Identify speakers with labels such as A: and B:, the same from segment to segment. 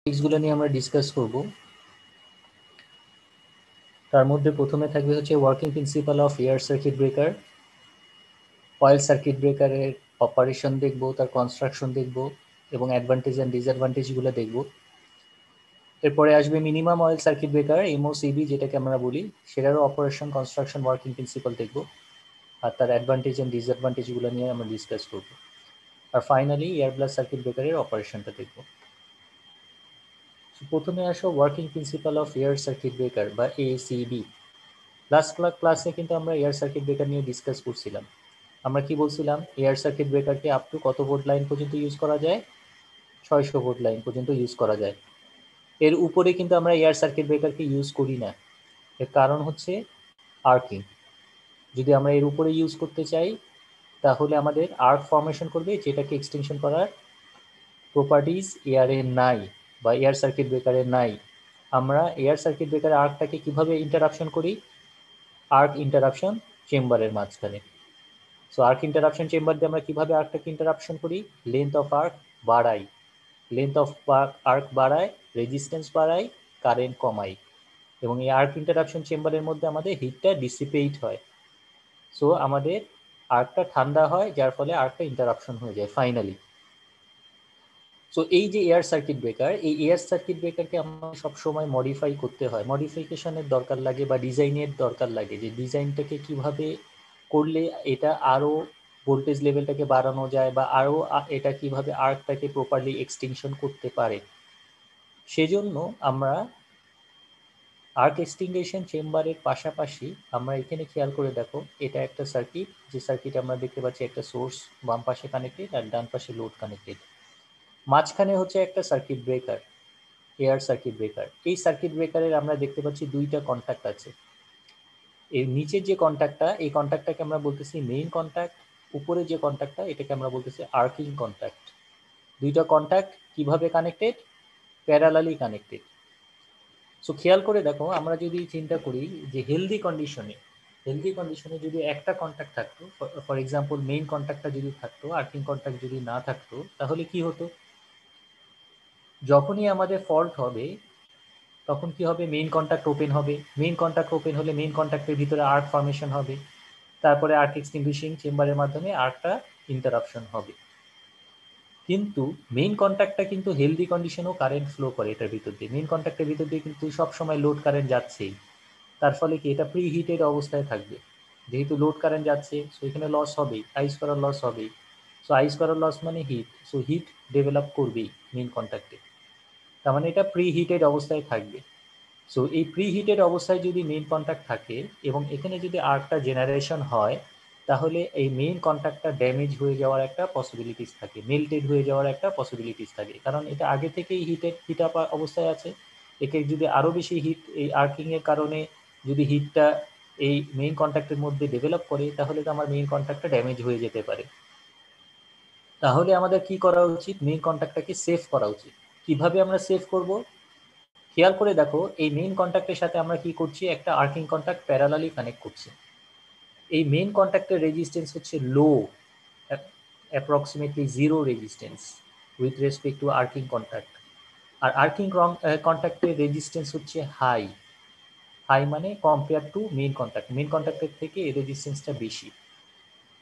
A: টপিকসগুলো নিয়ে আমরা ডিসকাস করব। তার মধ্যে প্রথমে থাকবে হচ্ছে working principle of air circuit breaker, oil circuit ব্রেকারের অপারেশন দেখব, তার কনস্ট্রাকশন দেখব এবং অ্যাডভান্টেজ অ্যান্ড ডিসঅ্যাডভান্টেজগুলো দেখব। এরপরে আসবে মিনিমাম অয়েল সার্কিট ব্রেকার এমওসিবি যেটাকে আমরা বলি, সেটারও অপারেশন, কনস্ট্রাকশন, ওয়ার্কিং প্রিন্সিপাল দেখব আর তার অ্যাডভান্টেজ অ্যান্ড ডিসঅ্যাডভান্টেজগুলো নিয়ে আমরা ডিসকাস করব। আর ফাইনালি এয়ার ব্লাস্ট সার্কিট ব্রেকারের অপারেশনটা দেখব। প্রথমে আসো working principle of air circuit breaker বা এসিবি। লাস্ট ক্লাসে কিন্তু আমরা এয়ার সার্কিট ব্রেকার নিয়ে ডিসকাস করছিলাম। আমরা কি বলছিলাম, এয়ার সার্কিট ব্রেকারকে আপ টু কত ভোল্ট লাইন পর্যন্ত ইউজ করা যায়? 600 ভোল্ট লাইন পর্যন্ত ইউজ করা যায়। এর উপরে কিন্তু আমরা এয়ার সার্কিট ব্রেকারকে ইউজ করি না। এর কারণ হচ্ছে আর্কিং। যদি আমরা এর উপরে ইউজ করতে চাই তাহলে আমাদের আর্ক ফর্মেশন করবে, যেটাকে এক্সটেনশন করার প্রপার্টিজ এয়ারে নাই বা এয়ার সার্কিট ব্রেকারে নাই। আমরা এয়ার সার্কিট ব্রেকারের আর্কটাকে কিভাবে ইন্টারাপশন করি? আর্ক ইন্টারাপশন চেম্বারের মাঝখানে। সো আর্ক ইন্টারাপশন চেম্বার দিয়ে আমরা কিভাবে আর্কটাকে ইন্টারাপশন করি? লেন্থ অফ আর্ক বাড়াই, লেন্থ অফ আর্ক বাড়ায়, রেজিস্ট্যান্স বাড়াই, কারেন্ট কমাই এবং এই আর্ক ইন্টারাপশন চেম্বারের মধ্যে আমাদের হিটটা ডিসিপেট হয়। সো আমাদের আর্কটা ঠান্ডা হয়, যার ফলে আর্কটা ইন্টারাপশন হয়ে যায় ফাইনালি। সো এই যে এয়ার সার্কিট ব্রেকার, এই এয়ার সার্কিট ব্রেকারকে আমাদের সবসময় মডিফাই করতে হয়, মডিফিকেশনের দরকার লাগে বা ডিজাইনের দরকার লাগে, যে ডিজাইনটাকে কিভাবে করলে এটা আরও ভোল্টেজ লেভেলটাকে বাড়ানো যায় বা আরও এটা কিভাবে আর্কটাকে প্রপারলি এক্সটেনশন করতে পারে। সেজন্য আমরা আর্ক এক্সটিংশন চেম্বারের পাশাপাশি আমরা এখানে খেয়াল করে দেখো, এটা একটা সার্কিট, যে সার্কিট আমরা দেখতে পাচ্ছি একটা সোর্স বাম পাশে কানেক্টেড আর ডান পাশে লোড কানেক্টেড। মাঝখানে হচ্ছে একটা circuit breaker, air circuit breaker. এই সার্কিট ব্রেকারের আমরা দেখতে পাচ্ছি দুইটা কন্ট্যাক্ট আছে। এর নিচের যে কন্ট্যাক্টটা, এই কন্ট্যাক্টটাকে আমরা বলতেছি মেইন কন্ট্যাক্ট। উপরে যে কন্ট্যাক্টটা, এটাকে আমরা বলতেছি আর্কিং কন্ট্যাক্ট। দুইটা কন্ট্যাক্ট কিভাবে কানেক্টেড? Parallelly connected. সো খেয়াল করে দেখো, আমরা যদি চিন্তা করি যে হেলদি কন্ডিশনে যদি একটা কন্ট্যাক্ট থাকতো, ফর এক্সাম্পল মেইন কন্ট্যাক্টটা যদি থাকতো, আর্কিং কন্ট্যাক্ট যদি না থাকতো, তাহলে কি হতো? যখনই আমাদের ফল্ট হবে তখন কি হবে? মেইন কন্ট্যাক্ট ওপেন হবে। মেইন কন্ট্যাক্ট ওপেন হলে মেইন কন্ট্যাক্টের ভিতরে আর্ক ফর্মেশন হবে, তারপরে আর্ক এক্সটিংগুইশিং চেম্বারের মাধ্যমে আর্কটা ইন্টারাপশন হবে। কিন্তু মেইন কন্ট্যাক্টটা কিন্তু হেলদি কন্ডিশনেও কারেন্ট ফ্লো করে এটার ভিতর দিয়ে। মেইন কন্ট্যাক্টের ভিতর দিয়ে কিন্তু সবসময় লোড কারেন্ট যাচ্ছেই। তার ফলে কি এটা প্রি হিটেড অবস্থায় থাকবে। যেহেতু লোড কারেন্ট যাচ্ছে, সো এখানে লস হবেই, আইস করার লস হবেই। সো আইস করার লস মানে হিট, সো হিট ডেভেলপ করবেই মেইন কন্ট্যাক্টে। তার মানে এটা প্রি হিটেড অবস্থায় থাকবে। সো এই প্রি হিটেড অবস্থায় যদি মেইন কন্ট্যাক্ট থাকে এবং এখানে যদি আর্কটা জেনারেশন হয়, তাহলে এই মেইন কন্ট্যাক্টটা ড্যামেজ হয়ে যাওয়ার একটা পসিবিলিটিস থাকে, মেল্টেড হয়ে যাওয়ার একটা পসিবিলিটিস থাকে, কারণ এটা আগে থেকেই হিট আপ অবস্থায় আছে। একে যদি আরও বেশি হিট এই আর্কিংয়ের কারণে যদি হিটটা এই মেইন কন্ট্যাক্টের মধ্যে ডেভেলপ করে, তাহলে তো আমার মেইন কন্ট্যাক্টটা ড্যামেজ হয়ে যেতে পারে। তাহলে আমাদের কি করা উচিত? মেইন কন্ট্যাক্টটাকে সেভ করা উচিত। কিভাবে আমরা সেভ করব? খেয়াল করে দেখো, এই মেইন কন্ট্যাক্টের সাথে আমরা কি করছি? একটা আর্কিং কন্ট্যাক্ট প্যারালালি কানেক্ট করছি। এই মেইন কন্ট্যাক্টের রেজিস্ট্যান্স হচ্ছে low, approximately zero resistance with respect to arcing contact. আর আর্কিং কন্ট্যাক্টের রেজিস্ট্যান্স হচ্ছে হাই। হাই মানে compare to main contact, main কন্ট্যাক্টের থেকে এই রেজিস্ট্যান্সটা বেশি।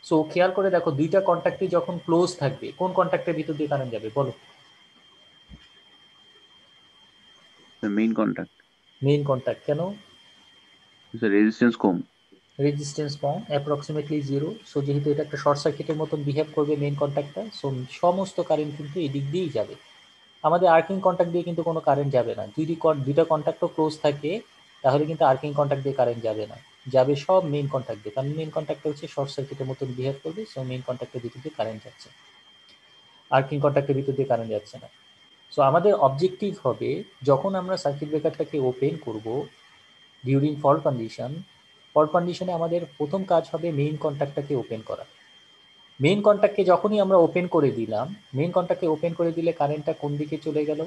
A: সো খেয়াল করে দেখো, দুইটা কন্ট্যাক্টই যখন ক্লোজ থাকবে, কোন কন্ট্যাক্টের ভিতর দিয়ে কারেন্ট যাবে বলো?
B: Main contact.
A: Main contact. কেন?
B: রেজিস্ট্যান্স কম।
A: রেজিস্ট্যান্স কম, অ্যাপ্রক্সিমেটলি জিরো। সো যেহেতু এটা একটা শর্ট সার্কিটের মতন বিহেভ করবে মেইন কন্ট্যাক্টটা, সো সমস্ত কারেন্ট কিন্তু এদিক দিয়েই যাবে। আমাদের আর্কিং কন্ট্যাক্ট দিয়ে কিন্তু কোনো কারেন্ট যাবে না। যদি দুইটা কন্ট্যাক্টও ক্লোজ থাকে, তাহলে কিন্তু আর্কিং কন্ট্যাক্ট দিয়ে কারেন্ট যাবে না, যাবে সব মেইন কন্ট্যাক্ট দিয়ে, কারণ মেইন কন্ট্যাক্টটা হচ্ছে শর্ট সার্কিটের মতন বিহেভ করবে। সো মেইন কন্ট্যাক্টের ভিতর দিয়ে কারেন্ট যাচ্ছে, আর্কিং কন্ট্যাক্টের ভিতর দিয়ে কারেন্ট যাচ্ছে না। সো আমাদের অবজেক্টিভ হবে, যখন আমরা সার্কিট ব্রেকারটাকে ওপেন করব ডিউরিং ফল্ট কন্ডিশনে আমাদের প্রথম কাজ হবে মেইন কন্ট্যাক্টটাকে ওপেন করা। মেইন কন্ট্যাক্টকে যখনই আমরা ওপেন করে দিলাম, মেইন কন্ট্যাক্টকে ওপেন করে দিলে কারেন্টটা কোন দিকে চলে গেল?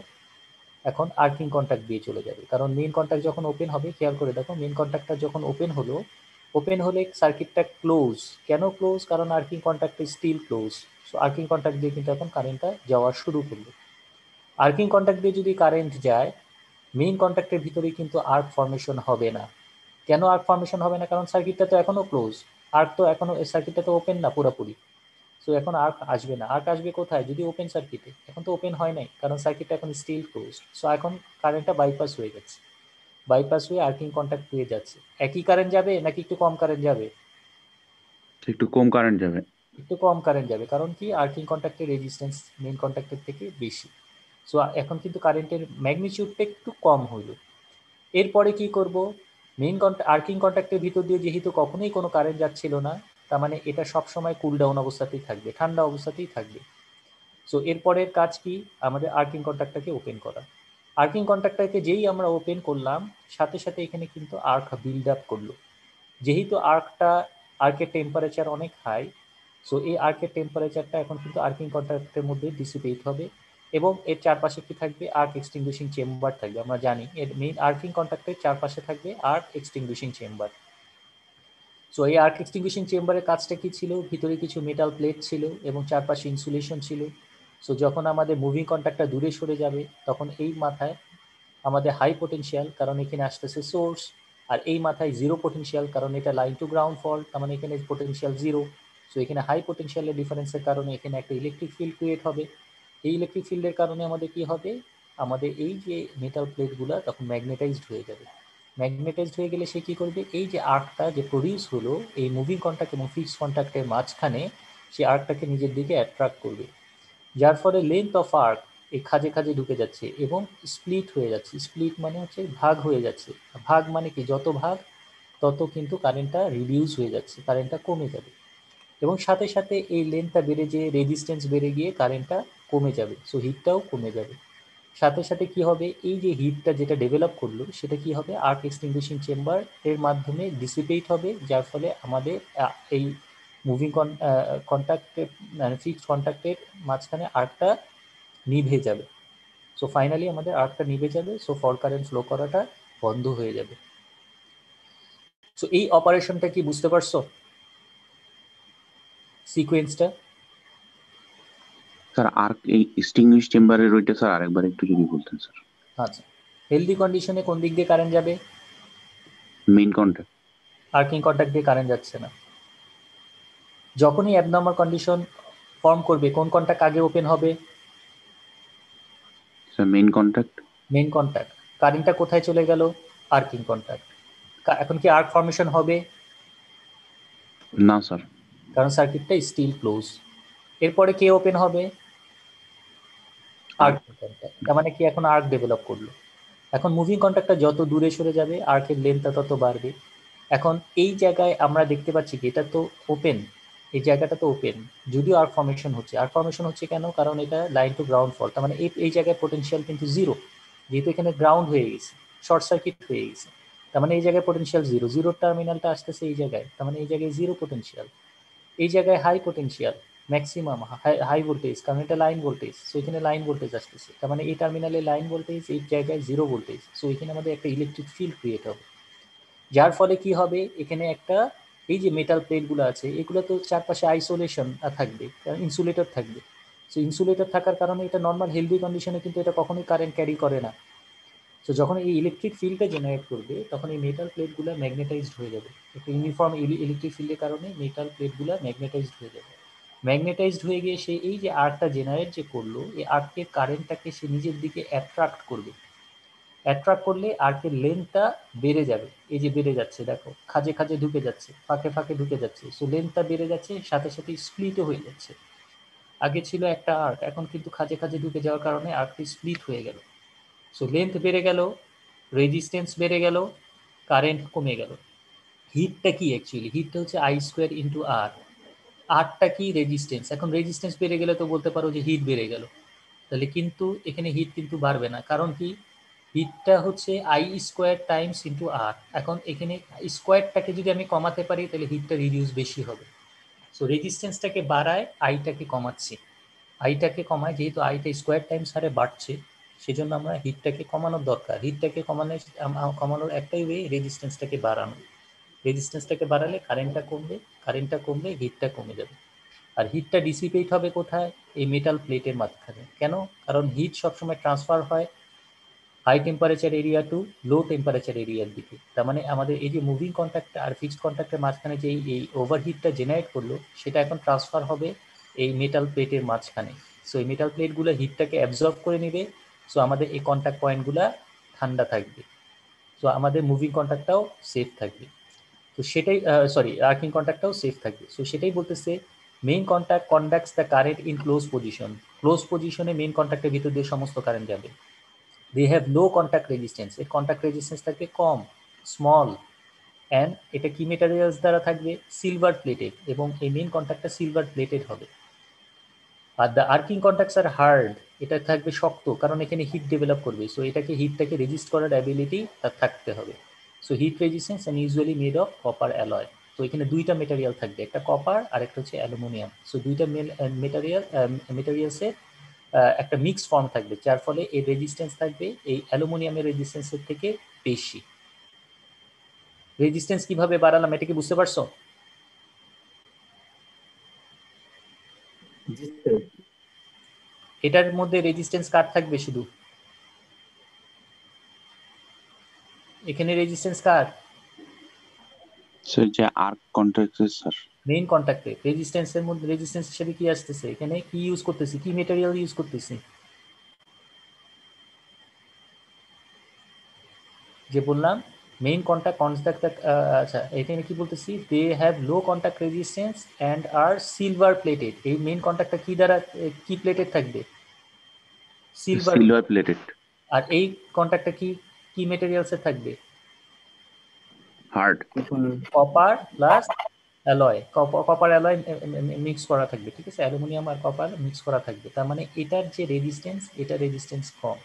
A: এখন আর্কিং কন্ট্যাক্ট দিয়ে চলে যাবে, কারণ মেইন কন্ট্যাক্ট যখন ওপেন হবে, খেয়াল করে দেখো, মেইন কন্ট্যাক্টটা যখন ওপেন হলো, ওপেন হলে সার্কিটটা ক্লোজ। কেন ক্লোজ? কারণ arcing contact still close. So arcing contact দিয়ে কিন্তু এখন কারেন্টটা যাওয়া শুরু করলো। আর্কিং কন্ট্যাক্ট দিয়ে যদি কারেন্ট যায়, মেইন কন্ট্যাক্টের ভিতরে কিন্তু আর্ক ফর্মেশন হবে না। কেন আর্ক ফর্মেশন হবে না? কারণ সার্কিটটা তো এখনো ক্লোজ, আর্ক তো এখনো, সার্কিটটা তো ওপেন না পুরোপুরি। সো এখন আর্ক আসবে না। আর্ক আসবে কোথায়? যদি ওপেন সার্কিটে। এখন তো ওপেন হয় নাই, কারণ সার্কিটটা এখন স্টিল ক্লোজ। সো এখন কারেন্টটা বাইপাস হয়ে যাচ্ছে, বাইপাস হয়ে আর্কিং কন্ট্যাক্ট পেয়ে যাচ্ছে। একই কারেন্ট যাবে নাকি একটু কম কারেন্ট যাবে?
B: একটু কম কারেন্ট যাবে।
A: একটু কম কারেন্ট যাবে, কারণ কি আর্কিং কন্ট্যাক্টের রেজিস্ট্যান্স মেইন কন্ট্যাক্টের থেকে বেশি। সো এখন কিন্তু কারেন্টের ম্যাগনিটিউডটা একটু কম হইল। এরপরে কি করব? মেইন আর্কিং কন্ট্যাক্টের ভিতর দিয়ে যেহেতু কখনোই কোনো কারেন্ট যাচ্ছিল না, তার মানে এটা সবসময় কুল ডাউন অবস্থাতেই থাকবে, ঠান্ডা অবস্থাতেই থাকবে। সো এরপরের কাজ কি? আমাদের আর্কিং কন্ট্যাক্টটাকে ওপেন করা। আর্কিং কন্ট্যাক্টটাকে যেই আমরা ওপেন করলাম, সাথে সাথে এখানে কিন্তু আর্ক বিল্ড আপ করলো। যেহেতু আর্কের টেম্পারেচার অনেক হাই, সো এই আর্কের টেম্পারেচারটা এখন কিন্তু আর্কিং কন্ট্যাক্টের মধ্যে ডিসিপেট হবে, এবং এর চারপাশে কি থাকবে? আর্ক এক্সটিংগুইশিং চেম্বার থাকবে। আমরা জানি এর মেইন আর্কিং কন্ট্যাক্টের চারপাশে থাকবে আর্ক এক্সটিংগুইশিং চেম্বার। সো এই আর্ক এক্সটিংগুইশিং চেম্বারের কাজটা কি ছিল? ভিতরে কিছু মেটাল প্লেট ছিল এবং চারপাশে ইনসুলেশন ছিল। সো যখন আমাদের মুভিং কন্ট্যাক্টটা দূরে সরে যাবে, তখন এই মাথায় আমাদের হাই পোটেনশিয়াল, কারণ এখানে আসতেছে সোর্স, আর এই মাথায় জিরো পোটেনশিয়াল, কারণ এটা লাইন টু গ্রাউন্ড ফল্ট, তার মানে এখানে পোটেনশিয়াল জিরো। সো এখানে হাই পোটেনশিয়ালের ডিফারেন্সের কারণে এখানে একটা ইলেকট্রিক ফিল্ড ক্রিয়েট হবে। এই ইলেকট্রিক ফিল্ডের কারণে আমাদের কি হবে? আমাদের এই যে মেটাল প্লেটগুলো তখন ম্যাগনেটাইজড হয়ে যাবে। ম্যাগনেটাইজড হয়ে গেলে সে কি করবে? এই যে আর্কটা যে প্রডিউস হলো এই মুভিং কন্ট্যাক্ট এবং ফিক্সড কন্ট্যাক্টের মাঝখানে, সে আর্কটাকে নিজের দিকে অ্যাট্রাক্ট করবে, যার ফলে লেন্থ অফ আর্ক এই খাজে খাজে ঢুকে যাচ্ছে এবং স্প্লিট হয়ে যাচ্ছে। স্প্লিট মানে হচ্ছে ভাগ হয়ে যাচ্ছে। ভাগ মানে কি? যত ভাগ তত কিন্তু কারেন্টটা রিডিউস হয়ে যাচ্ছে, কারেন্টটা কমে যাবে। এবং সাথে সাথে এই লেন্থটা বেড়ে যেয়ে রেজিস্ট্যান্স বেড়ে গিয়ে কারেন্টটা কমে যাবে, সো হিটটাও কমে যাবে। সাথে সাথে কি হবে? এই যে হিটটা যেটা ডেভেলপ করলো সেটা কি হবে? আর্ক এক্সটিংগুইশিং চেম্বার এর মাধ্যমে ডিসিপেট হবে, যার ফলে আমাদের এই মুভিং কন্ট্যাক্টের মানে ফিক্সড কন্ট্যাক্টের মাঝখানে আর্কটা নিভে যাবে। সো ফাইনালি আমাদের আর্কটা নিভে যাবে, সো ফর কারেন্ট ফ্লো করাটা বন্ধ হয়ে যাবে। সো এই অপারেশনটা কি বুঝতে পারছো? সিকোয়েন্সটা?
B: স্যার আর্ক এই এক্সটিংগুইশ চেম্বারের ওইটা স্যার আরেকবার একটু যদি বলতেন স্যার।
A: আচ্ছা, হেলদি কন্ডিশনে কোন দিক দিয়ে কারেন্ট যাবে?
B: Main contact.
A: আর্কিং কন্ট্যাক্ট দিয়ে কারেন্ট যাচ্ছে না। যখনই অ্যাবনর্মাল কন্ডিশন ফর্ম করবে, কোন কন্ট্যাক্ট আগে ওপেন হবে?
B: Sir main contact.
A: Main contact. কারেন্টটা কোথায় চলে গেল? আর্কিং কন্ট্যাক্ট। এখন কি আর্ক ফর্মেশন হবে?
B: না স্যার।
A: কারণ সার্কিটটা স্টিল ক্লোজ। এরপরে কে ওপেন হবে?
B: আর্ক।
A: আর্কিং কন্ট্যাক্ট। তার মানে কি? এখন আর্ক ডেভেলপ করলো। এখন মুভিং কন্ট্যাক্টটা যত দূরে সরে যাবে আর্কের লেন্থটা তত বাড়বে। এখন এই জায়গায় আমরা দেখতে পাচ্ছি কি এটা তো ওপেন, এই জায়গাটা তো ওপেন, যদিও আর্ক ফর্মেশন হচ্ছে। আর্ক ফর্মেশন হচ্ছে কেন? কারণ এটা লাইন টু গ্রাউন্ড ফল্ট, তার মানে এই জায়গায় পোটেনশিয়াল কিন্তু জিরো, যেহেতু এখানে গ্রাউন্ড হয়ে গেছে, শর্ট সার্কিট হয়ে গেছে। তার মানে এই জায়গায় পোটেনশিয়াল জিরো, জিরো টার্মিনালটা আসতেছে এই জায়গায়, তার মানে এই জায়গায় জিরো পোটেনশিয়াল। এই জায়গায় high potential, maximum high voltage, কারণ এটা লাইন ভোল্টেজ, সো এখানে লাইন ভোল্টেজ আসতেছে, তার মানে এই টার্মিনালে লাইন ভোল্টেজ, এই জায়গায় জিরো ভোল্টেজ, সো এখানে আমাদের একটা ইলেকট্রিক ফিল্ড ক্রিয়েট হবে। যার ফলে কি হবে? এখানে একটা এই যে মেটাল প্লেটগুলো আছে এগুলো তো চারপাশে আইসোলেশন থাকবে, ইনসুলেটর থাকবে। সো ইনসুলেটর থাকার কারণে এটা নর্মাল হেলদি কন্ডিশনে কিন্তু এটা কখনোই কারেন্ট ক্যারি করে না। সো যখন এই ইলেকট্রিক ফিল্ডটা জেনারেট করবে তখন এই মেটাল প্লেটগুলো ম্যাগনেটাইজড হয়ে যাবে। একটা ইউনিফর্ম ইলেকট্রিক ফিল্ডের কারণে মেটাল প্লেটগুলো ম্যাগনেটাইজড হয়ে যাবে। ম্যাগনেটাইজড হয়ে গিয়ে সে এই যে আর্কটা জেনারেট যে করলো, এই আর্কের কারেন্টটাকে সে নিজের দিকে অ্যাট্রাক্ট করবে। অ্যাট্রাক্ট করলে আর্কের লেন্থটা বেড়ে যাবে। এই যে বেড়ে যাচ্ছে, দেখো খাজে খাজে ঢুকে যাচ্ছে, ফাঁকে ফাঁকে ঢুকে যাচ্ছে, সো লেন্থটা বেড়ে যাচ্ছে, সাথে সাথে স্প্লিটও হয়ে যাচ্ছে। আগে ছিল একটা আর্ক, এখন কিন্তু খাজে খাজে ঢুকে যাওয়ার কারণে আর্কটি স্প্লিট হয়ে গেল। সো লেন্থ বেড়ে গেল, রেজিস্ট্যান্স বেড়ে গেল, কারেন্ট কমে গেল। হিটটা কি অ্যাকচুয়ালি? হিটটা হচ্ছে আই স্কোয়ার ইন্টু আর। আরটা কি? রেজিস্ট্যান্স। এখন রেজিস্ট্যান্স বেড়ে গেলে তো বলতে পারো যে হিট বেড়ে গেল, তাহলে কিন্তু এখানে হিট কিন্তু বাড়বে না। কারণ কি? হিটটা হচ্ছে আই স্কোয়ার টাইমস ইন্টু আর। এখন এখানে স্কোয়ারটাকে যদি আমি কমাতে পারি তাহলে হিটটা রিডিউস বেশি হবে। সো রেজিস্ট্যান্সটাকে বাড়ায়, আইটাকে কমাচ্ছি। আইটাকে কমায়, যেহেতু আইটা স্কোয়ার টাইমস হারে বাড়ছে, সেজন্য আমরা হিটটাকে কমানোর দরকার। হিটটাকে কমানোর একটাই ওয়ে রেজিস্ট্যান্সটাকে বাড়ানো। রেজিস্ট্যান্সটাকে বাড়ালে কারেন্টটা কমবে, কারেন্টটা কমলে হিটটা কমে যাবে। আর হিটটা ডিসিপেট হবে কোথায়? এই মেটাল প্লেটের মাঝখানে। কেন? কারণ হিট সবসময় ট্রান্সফার হয় high temperature area to low temperature এরিয়ার দিকে। তার মানে আমাদের এই যে মুভিং কন্ট্যাক্ট আর ফিক্সড কন্ট্যাক্টের মাঝখানে যে এই ওভারহিটটা জেনারেট করলো, সেটা এখন ট্রান্সফার হবে এই মেটাল প্লেটের মাঝখানে। সো এই মেটাল প্লেটগুলো হিটটাকে অ্যাবজর্ব করে নেবে। সো আমাদের এই কন্ট্যাক্ট পয়েন্টগুলো ঠান্ডা থাকবে। সো আমাদের মুভিং কন্ট্যাক্টটাও সেফ থাকবে। তো সেটাই, সরি, আর্কিং কন্ট্যাক্টটাও সেফ থাকবে। সো সেটাই বলতেছে, main contact conducts the current in close position. Close পজিশনে মেইন কন্ট্যাক্টের ভিতর দিয়ে সমস্ত কারেন্ট যাবে। They have low contact resistance, এর কন্ট্যাক্ট রেজিস্ট্যান্স থাকবে কম, স্মল। অ্যান্ড এটা কি মেটেরিয়ালস দ্বারা থাকবে? সিলভার প্লেটেড, এবং এই মেইন কন্ট্যাক্টটা সিলভার প্লেটেড হবে। আর the arcing contacts are hard, এটা থাকবে শক্ত, কারণ এখানে হিট ডেভেলপ করবে। সো হিটটাকে রেজিস্ট করার অ্যাবিলিটি তার থাকতে হবে। So heat resistance and usually made of copper alloy. তো এখানে দুইটা মেটেরিয়াল থাকবে, একটা কপার আর একটা হচ্ছে অ্যালুমিনিয়াম। সো দুইটা মেটেরিয়ালসের একটা মিক্স ফর্ম থাকবে, যার ফলে এর রেজিস্ট্যান্স থাকবে এই অ্যালুমিনিয়ামের রেজিস্ট্যান্সের থেকে বেশি। রেজিস্ট্যান্স কিভাবে বাড়ালাম, এটা কি বুঝতে পারছো? এটার মধ্যে রেজিস্ট্যান্স কার থাকবে? শুধু এখানে রেজিস্ট্যান্স কার?
B: স্যার যে আর্ক কন্ট্রাক্ট স্যার।
A: মেইন কন্ট্যাক্টে রেজিস্ট্যান্সের মধ্যে রেজিস্ট্যান্স হিসেবে কি আসতেছে? এখানে কি ইউজ করতেছি, কি মেটেরিয়াল ইউজ করতেছি? যে বললাম মেইন কন্ট্যাক্ট আচ্ছা এখানে কি বলতেছি, they have low contact resistance and are silver plated. এই মেইন কন্ট্যাক্টটা কি দ্বারা, কি প্লেটেড থাকবে? সিলভার।
B: Silver plated.
A: আর এই কন্ট্যাক্টটা কি কি মেটেরিয়ালসে থাকবে?
B: Hard.
A: Copper plus alloy, copper alloy mix করা থাকবে, ঠিক আছে? অ্যালুমিনিয়াম আর কপার মিক্স করা থাকবে। তার মানে এটার যে রেজিস্ট্যান্স, এটা রেজিস্ট্যান্স কম,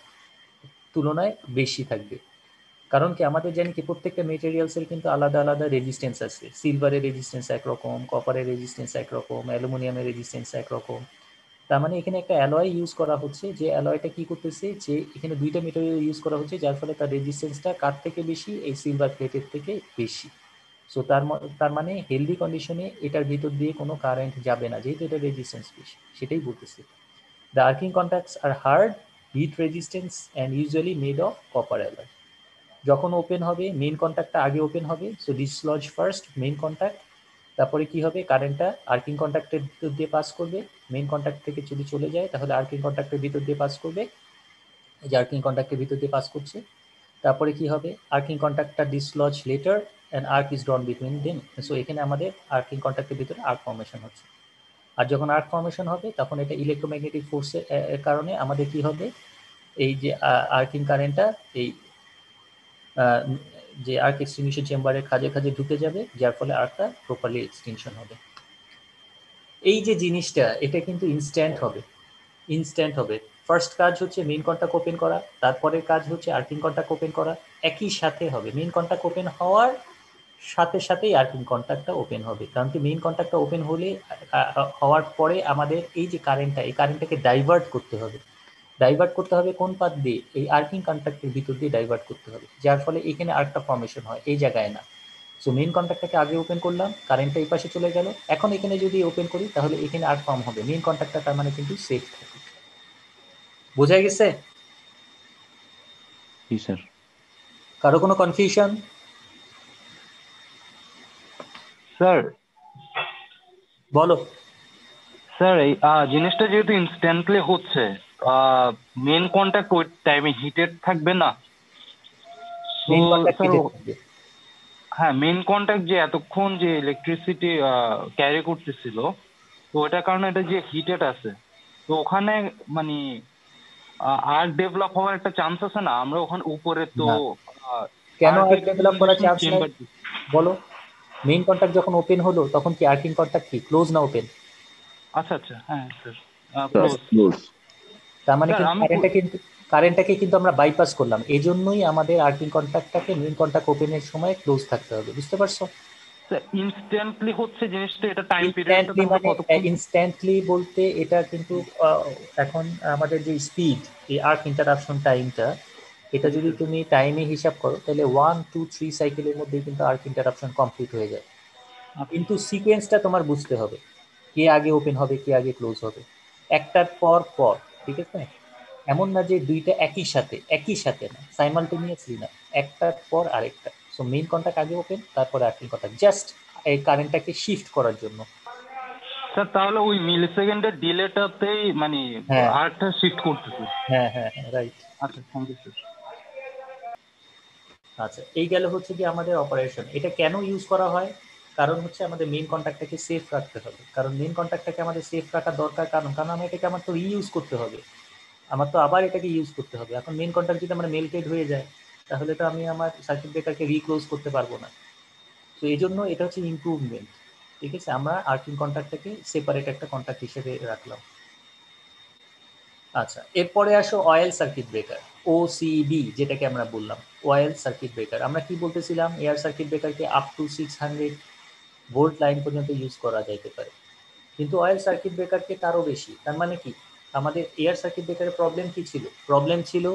A: তুলনায় বেশি থাকবে। কারণ কি, আমাদের জানি কি প্রত্যেকটা মেটেরিয়ালসের কিন্তু আলাদা আলাদা রেজিস্ট্যান্স আছে। সিলভারের রেজিস্ট্যান্স একরকম, কপারের রেজিস্ট্যান্স একরকম, অ্যালুমিনিয়ামের রেজিস্ট্যান্স একরকম। তার মানে এখানে একটা অ্যালয় ইউজ করা হচ্ছে, যে অ্যালয়টা কি করতেছে, যে এখানে দুইটা মেটেরিয়াল ইউজ করা হচ্ছে, যার ফলে তার রেজিস্ট্যান্সটা কার থেকে বেশি? এই সিলভার প্লেটের থেকে বেশি। সো তার মানে হেলদি কন্ডিশনে এটার ভিতর দিয়ে কোনো কারেন্ট যাবে না, যেহেতু এটা রেজিস্ট্যান্স বেশি, সেটাই বলতেছে। The arcing contacts are hard, heat resistance and usually made of copper alloy. যখন ওপেন হবে মেইন কন্ট্যাক্টটা আগে ওপেন হবে, so dislodge first main contact. তারপরে কি হবে, কারেন্টটা আর্কিং কন্ট্যাক্টের ভিতর দিয়ে পাস করবে। মেইন কন্ট্যাক্ট থেকে যদি চলে যায় তাহলে আর্কিং কন্ট্যাক্টের ভিতর দিয়ে পাস করবে। এই যে আর্কিং কন্ট্যাক্টের ভিতর দিয়ে পাস করছে, তারপরে কি হবে, আর্কিং কন্ট্যাক্টটা dislodge later and arc is drawn between them. So এখানে আমাদের আর্কিং কন্ট্যাক্টের ভিতরে আর্ক ফর্মেশন হচ্ছে। আর যখন আর্ক ফর্মেশন হবে তখন এটা ইলেকট্রোম্যাগনেটিক ফোর্সের কারণে আমাদের কি হবে, এই যে আর্কিং কারেন্টটা এই যে আর্ক এক্সটিংগুইশার চেম্বারের খাঁজে খাঁজে ঢুকে যাবে, যার ফলে আর্কটা প্রপারলি এক্সটিংশন হবে। এই যে জিনিসটা, এটা কিন্তু ইনস্ট্যান্ট হবে, ইনস্ট্যান্ট হবে। ফার্স্ট কাজ হচ্ছে মেইন কন্ট্যাক্ট ওপেন করা, তারপরের কাজ হচ্ছে আর্কিং কন্ট্যাক্ট ওপেন করা, একই সাথে হবে। মেইন কন্ট্যাক্ট ওপেন হওয়ার সাথে সাথেই আর্কিং কন্ট্যাক্টটা ওপেন হবে, কারণ কি মেইন কন্ট্যাক্টটা ওপেন হলে হওয়ার পরে আমাদের এই যে কারেন্টটা, এই কারেন্টটাকে ডাইভার্ট করতে হবে। ডাইভার্ট করতে হবে কোন পাথ দিয়ে? এই আর্কিং কন্ট্যাক্টের ভিতর দিয়ে ডাইভার্ট করতে হবে, যার ফলে এখানে আর্কটা ফর্মেশন হয়, এই জায়গায় না। সো মেইন কন্ট্যাক্টটাকে আগে ওপেন করলাম, কারেন্টটা এই পাশে চলে গেল, এখন এখানে যদি ওপেন করি তাহলে এখানে আর্ক ফর্ম হবে। মেইন কন্ট্যাক্টটা তার মানে কিন্তু সেফ থাকে। বোঝা গেছে?
B: জি স্যার।
A: কারো কোনো কনফিউশন?
C: স্যার
A: বলো।
C: স্যার এই জিনিসটা যেহেতু ইনস্ট্যান্টলি হচ্ছে, মেন কন্ট্যাক্ট ওই টাইমে হিটেড থাকবে না? তো
A: মেইন কন্ট্যাক্ট
C: স্যার,
A: হিটেড থাকবে।
C: হ্যাঁ, মেন কন্ট্যাক্ট যে এতক্ষণ যে ইলেকট্রিসিটি ক্যারি করতেছিল, তো ওটার কারণে এটা যে হিটেড আছে, তো ওখানে মানে আর ডেভেলপ হওয়ার একটা চান্স আছে না? আমরা ওখানে উপরে তো
A: না, কেন
C: আর্ক
A: আর ডেভেলপ করার
C: এক্সটিংগুইশন
A: চান্স নাই?
C: চেম্বার।
A: বলো। মেইন কন্ট্যাক্ট যখন ওপেন হলো তখন কি আর্কিং কন্ট্যাক্ট কি ক্লোজ না ওপেন?
C: আচ্ছা আচ্ছা, হ্যাঁ স্যার, ক্লোজ।
B: ক্লোজ।
A: তার মানে
C: স্যার
A: কিন্তু
C: আমি
A: কারেন্টটাকে কিন্তু আমরা বাইপাস করলাম, এই জন্যই আমাদের আর্কিং কন্ট্যাক্টটাকে মেইন কন্ট্যাক্ট ওপেনের সময় ক্লোজ থাকতে হবে, বুঝতে পারছো?
C: ইনস্ট্যান্টলি হচ্ছে জিনিসটা, এটা টাইম পিরিয়ডটা
A: ইনস্ট্যান্টলি
C: তাহলে
A: মানে,
C: কতক্ষণ?
A: ইনস্ট্যান্টলি বলতে এটা কিন্তু এখন আমাদের যে স্পিড, এই আর্ক ইন্টারাপশন টাইমটা, এটা
C: জি
A: যদি
C: স্যার।
A: তুমি টাইমে হিসাব করো তাহলে 1 2 3 সাইকেলের মধ্যে কিন্তু আর্ক ইন্টারাপশন কমপ্লিট হয়ে যায়।
C: আচ্ছা
A: কিন্তু সিকোয়েন্সটা তোমার বুঝতে হবে। কে আগে ওপেন হবে কে আগে ক্লোজ হবে, একটার পর পর, ঠিক আছে? এমন না যে দুইটা একই সাথে না, সাইমালটেনিয়াসলি না, একটার পর আরেকটা। সো মেইন কন্টাক্ট আগে ওপেন, তারপরে আর্কিং কন্টাক্ট, জাস্ট এই কারেন্টটাকে শিফট করার জন্য।
C: স্যার তাহলে ওই মিলি সেকেন্ডের ডিলেটাতেই মানে
A: হ্যাঁ
C: আর্টটা শিফট করতেছে।
A: হ্যাঁ হ্যাঁ হ্যাঁ, রাইট।
C: আচ্ছা, থ্যাংক ইউ স্যার।
A: আচ্ছা, এই গেল হচ্ছে কি আমাদের অপারেশন। এটা কেন ইউজ করা হয়? কারণ হচ্ছে আমাদের মেইন কন্ট্যাক্টটাকে সেফ রাখতে হবে। কারণ মেইন কন্ট্যাক্টটাকে আমাদের সেফ রাখা দরকার, কারণ কারণ আমি এটাকে আমার তো রিইউজ করতে হবে, আমার তো আবার এটাকে ইউজ করতে হবে। এখন মেইন কন্ট্যাক্ট যদি আমার মেল্টেড হয়ে যায়, তাহলে তো আমি আমার সার্কিট ব্রেকারকে রিক্লোজ করতে পারবো না। তো এই জন্য এটা হচ্ছে ইমপ্রুভমেন্ট, ঠিক আছে? আমরা আর্কিং কন্ট্যাক্টটাকে সেপারেট একটা কন্ট্যাক্ট হিসেবে রাখলাম। আচ্ছা, এরপরে আসো অয়েল সার্কিট ব্রেকার, ওসিবি যেটাকে আমরা বললাম, অয়েল সার্কিট ব্রেকার। আমরা কি বলতেছিলাম, এয়ার সার্কিট ব্রেকারকে আপ টু 600 ভোল্ট লাইন পর্যন্ত ইউজ করা যাইতে পারে, কিন্তু অয়েল সার্কিট ব্রেকারকে তারও বেশি। তার মানে কি, আমাদের এয়ার সার্কিট ব্রেকারের প্রবলেম কি ছিল? প্রবলেম ছিল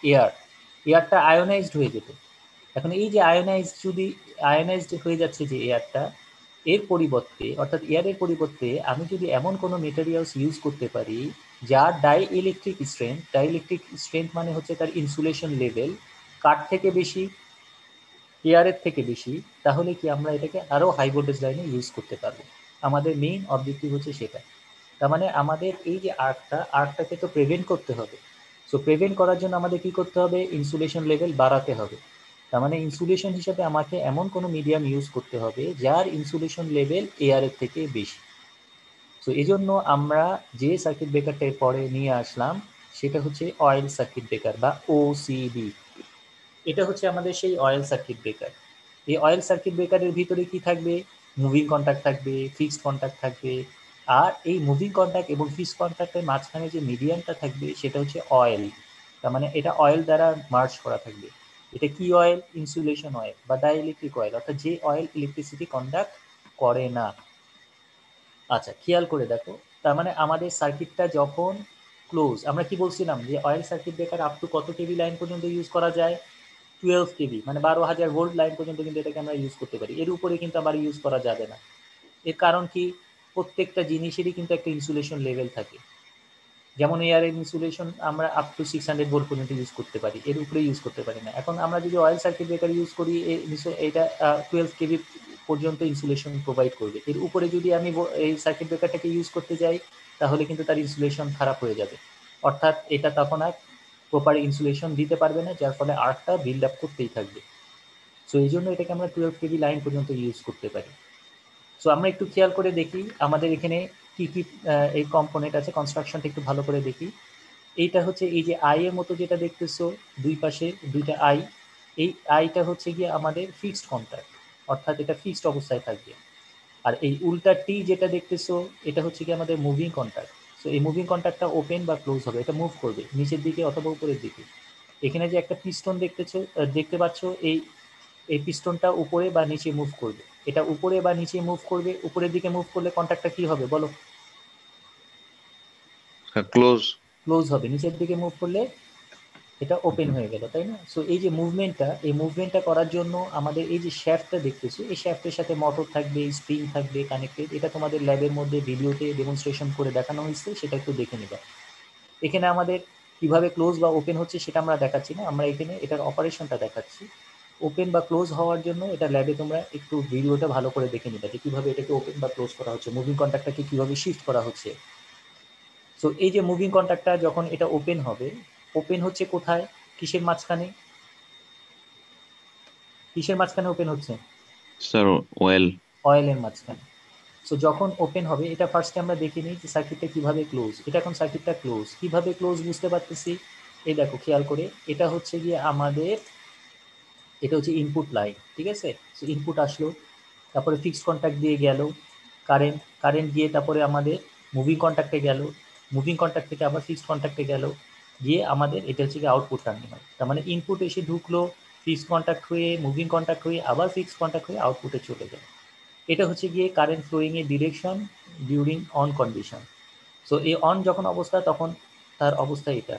A: এয়ারটা আয়োনাইজড হয়ে যেত। এখন এই যে আয়োনাইজড হয়ে যাচ্ছে যে এয়ারটা, এর পরিবর্তে অর্থাৎ এয়ারের পরিবর্তে আমি যদি এমন কোনো মেটেরিয়ালস ইউজ করতে পারি যার ডাই ইলেকট্রিক স্ট্রেংথ মানে হচ্ছে তার ইনসুলেশন লেভেল কাঠ থেকে বেশি, এয়ারের থেকে বেশি, তাহলে কি আমরা এটাকে আরও হাই ভোল্টেজ লাইনে ইউজ করতে পারবো। আমাদের মেইন অবজেক্টিভ হচ্ছে সেটা। তার মানে আমাদের এই যে আর্কটাকে তো প্রিভেন্ট করতে হবে। সো প্রিভেন্ট করার জন্য আমাদের কি করতে হবে, ইনসুলেশন লেভেল বাড়াতে হবে। তার মানে ইনসুলেশন হিসেবে আমাকে এমন কোনো মিডিয়াম ইউজ করতে হবে যার ইনসুলেশন লেভেল এয়ারের থেকে বেশি। সো এই জন্য আমরা যে সার্কিট ব্রেকারটা পরে নিয়ে আসলাম সেটা হচ্ছে অয়েল সার্কিট ব্রেকার বা ওসিবি। এটা হচ্ছে আমাদের সেই অয়েল সার্কিট ব্রেকার। এই অয়েল সার্কিট ব্রেকারের ভিতরে কি থাকবে, মুভিং কন্ট্যাক্ট থাকবে, ফিক্সড কন্ট্যাক্ট থাকবে। আর এই মুভিং কন্ট্যাক্ট এবং ফিক্সড কন্ট্যাক্টের মাঝখানে যে মিডিয়ামটা থাকবে সেটা হচ্ছে অয়েল। তার মানে এটা অয়েল দ্বারা মার্জ করা থাকবে। এটা কি অয়েল? ইনসুলেশন অয়েল বা ডাইইলেকট্রিক অয়েল, অর্থাৎ যে অয়েল ইলেকট্রিসিটি কন্ডাক্ট করে না। আচ্ছা, খেয়াল করে দেখো, তার মানে আমাদের সার্কিটটা যখন ক্লোজ, আমরা কি বলছিলাম যে oil circuit breaker up to কত কেভি লাইন পর্যন্ত ইউজ করা যায়? 12 কেভি, মানে 12,000 ভোল্ট লাইন পর্যন্ত কিন্তু এটাকে আমরা ইউজ করতে পারি। এর উপরে কিন্তু আবার ইউজ করা যাবে না। এর কারণ কি, প্রত্যেকটা জিনিসেরই কিন্তু একটা ইনসুলেশন লেভেল থাকে। যেমন এয়ারের ইনসুলেশন আমরা আপ টু 600 ভোল্ট পর্যন্ত ইউজ করতে পারি, এর উপরে ইউজ করতে পারি না। এখন আমরা যদি অয়েল সার্কিট ব্রেকার ইউজ করি, এটা 12 কেভি পর্যন্ত ইনসুলেশন প্রোভাইড করবে। এর উপরে যদি আমি এই সার্কিট ব্রেকারটাকে ইউজ করতে যাই, তাহলে কিন্তু তার ইনসুলেশন খারাপ হয়ে যাবে, অর্থাৎ এটা তখন আর প্রপার ইনসুলেশন দিতে পারবে না, যার ফলে আর্কটা বিল্ড আপ করতেই থাকবে। সো এই জন্য এটাকে আমরা 12 কেভি লাইন পর্যন্ত ইউজ করতে পারি। সো আমরা একটু খেয়াল করে দেখি আমাদের এখানে কি কি এই কম্পোনেন্ট আছে, কনস্ট্রাকশনটা একটু ভালো করে দেখি। এইটা হচ্ছে এই যে আই এর মতো যেটা দেখতেছো, দুই পাশে দুইটা আই, এই আইটা হচ্ছে গিয়ে আমাদের ফিক্সড কন্ট্যাক্ট, অর্থাৎ এটা ফিক্সড অবস্থায় থাকবে। আর এই উল্টা টি যেটা দেখতেছো, এটা হচ্ছে কি আমাদের মুভিং কন্ট্যাক্ট। সো এই মুভিং কন্ট্যাক্টটা ওপেন বা ক্লোজ হবে, এটা মুভ করবে নিচের দিকে অথবা উপরের দিকে। এখানে যে একটা পিস্টন দেখতে পাচ্ছ, এই এই পিস্টনটা উপরে বা নিচে মুভ করবে। এটা উপরে বা নিচে মুভ করবে, উপরের দিকে মুভ করলে কন্ট্যাক্টটা কি হবে বলো?
B: ক্লোজ।
A: ক্লোজ হবে। নিচের দিকে মুভ করলে এটা ওপেন হয়ে গেল, তাই না? সো এই যে মুভমেন্টটা করার জন্য আমাদের এই যে শ্যাফটটা দেখতেছো, এই শ্যাফটের সাথে মোটর থাকবে, স্প্রিং থাকবে কানেক্টেড। এটা তোমাদের ল্যাবের মধ্যে ভিডিওতে ডেমনস্ট্রেশন করে দেখানো হয়েছে, সেটা একটু দেখে নিবা। এখানে আমাদের কিভাবে ক্লোজ বা ওপেন হচ্ছে সেটা আমরা দেখাচ্ছি না, আমরা এখানে এটার অপারেশনটা দেখাচ্ছি। ওপেন বা ক্লোজ হওয়ার জন্য এটা ল্যাবে তোমরা একটু ভিডিওটা ভালো করে দেখে নিবা যে কিভাবে এটাকে ওপেন বা ক্লোজ করা হচ্ছে, মুভিং কন্ট্যাক্টটাকে কিভাবে শিফট করা হচ্ছে। সো এই যে মুভিং কন্ট্যাক্টটা যখন এটা ওপেন হবে, ওপেন হচ্ছে কোথায়, কিসের মাঝখানে, কিসের মাঝখানে ওপেন হচ্ছে?
B: Sir oil.
A: অয়েলের মাঝখানে। সো যখন ওপেন হবে, এটা ফার্স্টে আমরা দেখে নিই যে সার্কিটটা কিভাবে ক্লোজ। এটা এখন সার্কিটটা ক্লোজ, কিভাবে ক্লোজ বুঝতে পারতেছি। এই দেখো খেয়াল করে, এটা হচ্ছে গিয়ে আমাদের, এটা হচ্ছে ইনপুট লাইন, ঠিক আছে? সো ইনপুট আসলো, তারপরে ফিক্সড কন্ট্যাক্ট দিয়ে গেল কারেন্ট গিয়ে, তারপরে আমাদের মুভিং কন্ট্যাক্টে গেল, মুভিং কন্ট্যাক্ট থেকে আবার ফিক্সড কন্ট্যাক্টে গেল, গিয়ে আমাদের এটা হচ্ছে গিয়ে আউটপুট টার্মিনাল। তার মানে ইনপুট এসে ঢুকলো, ফিক্সড কন্ট্যাক্ট হয়ে, মুভিং কন্ট্যাক্ট হয়ে, আবার ফিক্সড কন্ট্যাক্ট হয়ে আউটপুটে চলে গেল। এটা হচ্ছে গিয়ে কারেন্ট ফ্লোয়িং এর direction during on condition. So এই অন যখন অবস্থা, তখন তার অবস্থা এটা।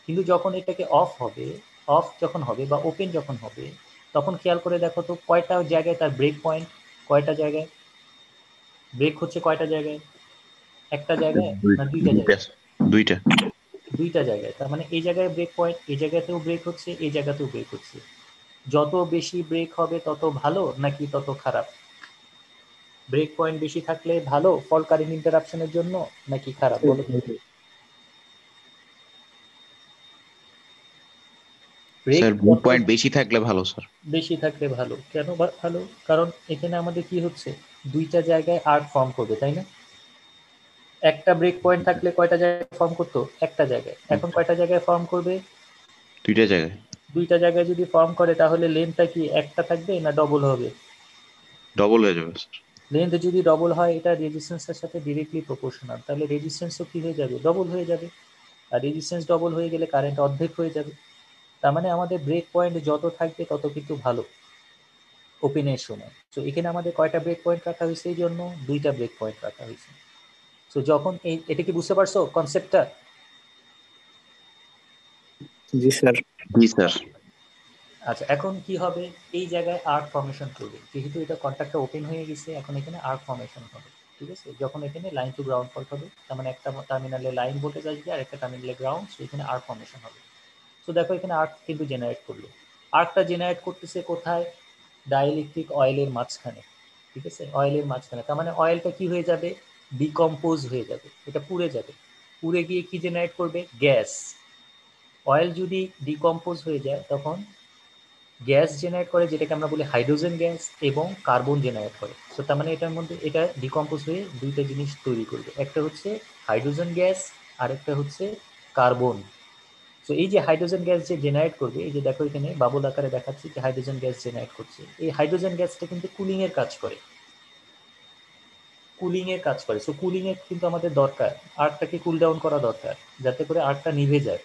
A: কিন্তু যখন এটাকে অফ যখন হবে বা ওপেন যখন হবে, তখন খেয়াল করে দেখো তো কয়টা জায়গায় তার ব্রেক পয়েন্ট, কয়টা জায়গায় ব্রেক হচ্ছে, কয়টা জায়গায়? একটা জায়গায় না দুইটা
B: দুইটা
A: জায়গায়?
B: দুইটা
A: দুইটা জায়গায়, তার মানে এই জায়গায় ব্রেক পয়েন্ট, এই জায়গাতেও ব্রেক হচ্ছে, এই জায়গাতেও ব্রেক হচ্ছে। যত বেশি ব্রেক হবে তত ভালো নাকি তত খারাপ? ব্রেক পয়েন্ট বেশি থাকলে ভালো ফল কারেন্ট ইন্টারাপশনের জন্য নাকি খারাপ, বলো তো? ব্রেক
B: স্যার ভিউ
A: যত
B: পয়েন্ট বেশি থাকলে ভালো স্যার।
A: বেশি থাকলে ভালো। কেন ভালো? কারণ এখানে আমাদের কি হচ্ছে, দুইটা জায়গায় আর্ক ফর্ম করবে, তাই না? একটা ব্রেক পয়েন্ট থাকলে কয়টা জায়গায় ফর্ম করতো? একটা জায়গায়। এখন কয়টা জায়গায় ফর্ম করবে?
B: দুইটা জায়গায়।
A: দুইটা জায়গায় যদি ফর্ম করে তাহলে লেন্থটা কি একটা থাকবে না ডবল হবে?
B: ডবল হয়ে যাবে স্যার।
A: লেন্থ যদি ডবল হয় এটা রেজিস্ট্যান্সের সাথে ডিরেক্টলি প্রপোর্শনাল, তাহলে রেজিস্ট্যান্সও কি হয়ে যাবে, ডবল হয়ে যাবে। আর রেজিস্ট্যান্স ডবল হয়ে গেলে কারেন্ট অর্ধেক হয়ে যাবে। তার মানে আমাদের ব্রেক পয়েন্ট যত থাকবে তত কিন্তু ভালো ওপেনের সময়। তো এখানে আমাদের কয়টা ব্রেক পয়েন্ট রাখা হয়েছে? এই জন্য দুইটা ব্রেক পয়েন্ট রাখা হয়েছে। তো যখন এটা কি বুঝতে পারছো কনসেপ্টটা?
D: জি স্যার।
B: জি স্যার।
A: আচ্ছা, এখন কি হবে, এই জায়গায় আর্ক ফর্মেশন করবে, যেহেতু এটা কন্ট্যাক্টটা ওপেন হয়ে গেছে, এখন এখানে আর্ক ফর্মেশন হবে। ঠিক আছে, যখন এখানে লাইন টু গ্রাউন্ড ফল্ট হবে, তার মানে একটা টার্মিনালে লাইন ভোল্টেজ আসবে আর একটা টার্মিনালে গ্রাউন্ড, সো এখানে আর্ক ফর্মেশন হবে। তো দেখো এখানে আর্ক কিন্তু জেনারেট করলো। আর্কটা জেনারেট করতেছে কোথায়? ডাইইলেকট্রিক অয়েলের মাঝখানে। ঠিক আছে, অয়েলের মাঝখানে, তার মানে অয়েলটা কি হয়ে যাবে, ডিকম্পোজ হয়ে যাবে, এটা পুড়ে যাবে। পুড়ে গিয়ে কি জেনারেট করবে? গ্যাস। অয়েল যদি ডিকম্পোজ হয়ে যায় তখন গ্যাস জেনারেট করে, যেটাকে আমরা বলি হাইড্রোজেন গ্যাস, এবং কার্বন জেনারেট করে। সো তার মানে এটার মধ্যে এটা ডিকম্পোজ হয়ে দুইটা জিনিস তৈরি করবে, একটা হচ্ছে হাইড্রোজেন গ্যাস আর একটা হচ্ছে কার্বন। সো এই যে হাইড্রোজেন গ্যাস যে জেনারেট করবে, এই যে দেখো এখানে বাবুল আকারে দেখাচ্ছি যে হাইড্রোজেন গ্যাস জেনারেট করছে, এই হাইড্রোজেন গ্যাসটা কিন্তু কুলিং এর কাজ করে, কুলিং এর কাজ করে। সো কুলিং এর কিন্তু আমাদের দরকার, আর্কটাকে কুল ডাউন করা দরকার যাতে করে আর্কটা নিভে যায়।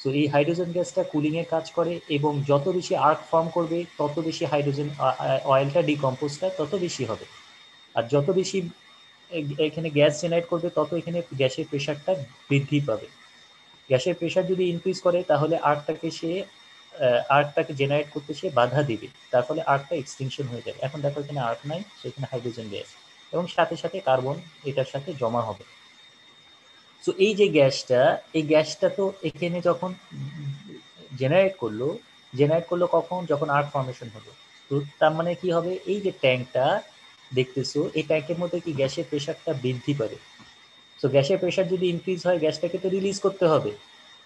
A: সো এই হাইড্রোজেন গ্যাসটা কুলিং এর কাজ করে, এবং যত বেশি আর্ক ফর্ম করবে তত বেশি হাইড্রোজেন অয়েলটা ডিকম্পোজটা তত বেশি হবে। আর যত বেশি এখানে গ্যাস জেনারেট করবে তত এখানে গ্যাসের প্রেশারটা বৃদ্ধি পাবে। গ্যাসের প্রেশার যদি ইনক্রিজ করে তাহলে আর্কটাকে জেনারেট করতে সে বাধা দিবে, তার ফলে আর্কটা এক্সটিংশন হয়ে যাবে। এখন দেখো এখানে আর্ক নাই, সেখানে হাইড্রোজেন গ্যাস, এবং সাথে সাথে কার্বন এটার সাথে জমা হবে। সো এই যে গ্যাসটা, এই গ্যাসটা তো এখানে যখন জেনারেট করলো কখন? যখন আর্ক ফর্মেশন হলো। তো তার মানে কি হবে, এই যে ট্যাঙ্কটা দেখতেছো, এই ট্যাঙ্কের মধ্যে কি গ্যাসের প্রেশারটা বৃদ্ধি পাবে। সো গ্যাসের প্রেশার যদি ইনক্রিজ হয় গ্যাসটাকে তো রিলিজ করতে হবে।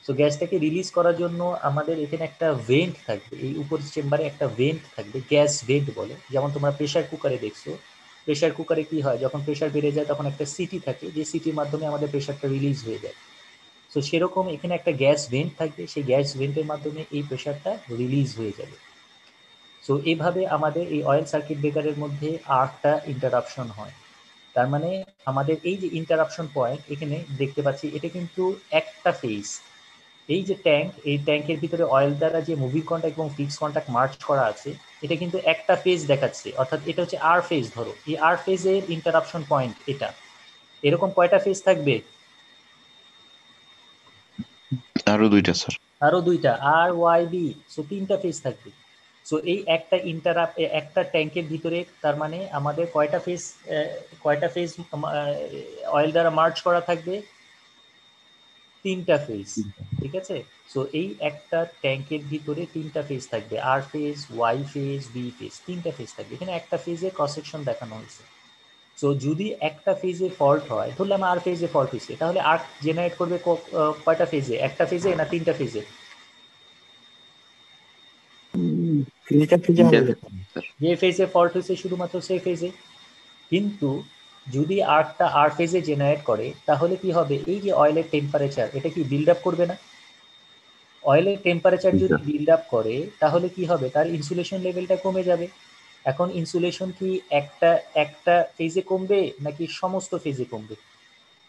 A: সো গ্যাসটাকে রিলিজ করার জন্য আমাদের এখানে একটা ভেন্ট থাকবে, এই উপরের চেম্বারে একটা ভেন্ট থাকবে, গ্যাস ভেন্ট বলে। যেমন তোমরা প্রেশার কুকারে দেখছো, প্রেশার কুকারে কি হয়, যখন প্রেশার বেড়ে যায় তখন একটা সিটি থাকে, যে সিটির মাধ্যমে আমাদের প্রেশারটা রিলিজ হয়ে যায়। সো সেরকম এখানে একটা গ্যাস ভেন্ট থাকবে, সেই গ্যাস ভেন্টের মাধ্যমে এই প্রেশারটা রিলিজ হয়ে যাবে। সো এইভাবে আমাদের এই অয়েল সার্কিট ব্রেকারের মধ্যে আর্কটা ইন্টারাপশন হয়। তার মানে আমাদের এই যে ইন্টারাপশন পয়েন্ট এখানে দেখতে পাচ্ছি, এটা কিন্তু একটা ফেজ। এই যে ট্যাঙ্ক, এই ট্যাঙ্কের ভিতরে অয়েল দ্বারা যে মুভিং কন্ট্যাক্ট এবং ফিক্স কন্ট্যাক্ট মার্চ করা আছে, এটা কিন্তু একটা ফেজ দেখাচ্ছে, অর্থাৎ এটা হচ্ছে আর ফেজ। ধরো এই আর ফেজের ইন্টারাপশন পয়েন্ট এটা, এরকম কয়টা ফেজ থাকবে?
B: আরো দুইটা স্যার।
A: আরো দুইটা, আর ওয়াই বি, সো তিনটা ফেজ থাকবে। সো এই একটা ট্যাঙ্কের ভিতরে তার মানে আমাদের কয়টা ফেজ অয়েল দ্বারা মার্চ করা থাকবে? তিনটা ফেজ। ঠিক আছে, সো এই একটা ট্যাঙ্কের ভিতরে তিনটা ফেজ থাকবে, R phase, Y phase, B phase, তিনটা ফেজ থাকবে। এখানে একটা ফেজে ক্রস সেকশন দেখানো হয়েছে। সো যদি একটা ফেজে ফল্ট হয়, ধরলাম আর ফেজে ফল্ট হয়েছে, তাহলে আর্ক জেনারেট করবে কয়টা ফেজে? একটা ফেজে না তিনটা ফেজে?
D: তিনটা ফেজে
B: তিনটা
D: হবে।
B: স্যার।
A: যে ফেজে ফল্ট হয়েছে শুধুমাত্র সেই ফেজে। কিন্তু যদি আর্কটা আর ফেজে জেনারেট করে তাহলে কি হবে, এই যে অয়েলের টেম্পারেচার এটা কি বিল্ড আপ করবে না? অয়েলের টেম্পারেচার যদি বিল্ড আপ করে তাহলে কি হবে, তার ইনসুলেশন লেভেলটা কমে যাবে। এখন ইনসুলেশন কি একটা একটা ফেজে কমবে নাকি সমস্ত ফেজে কমবে?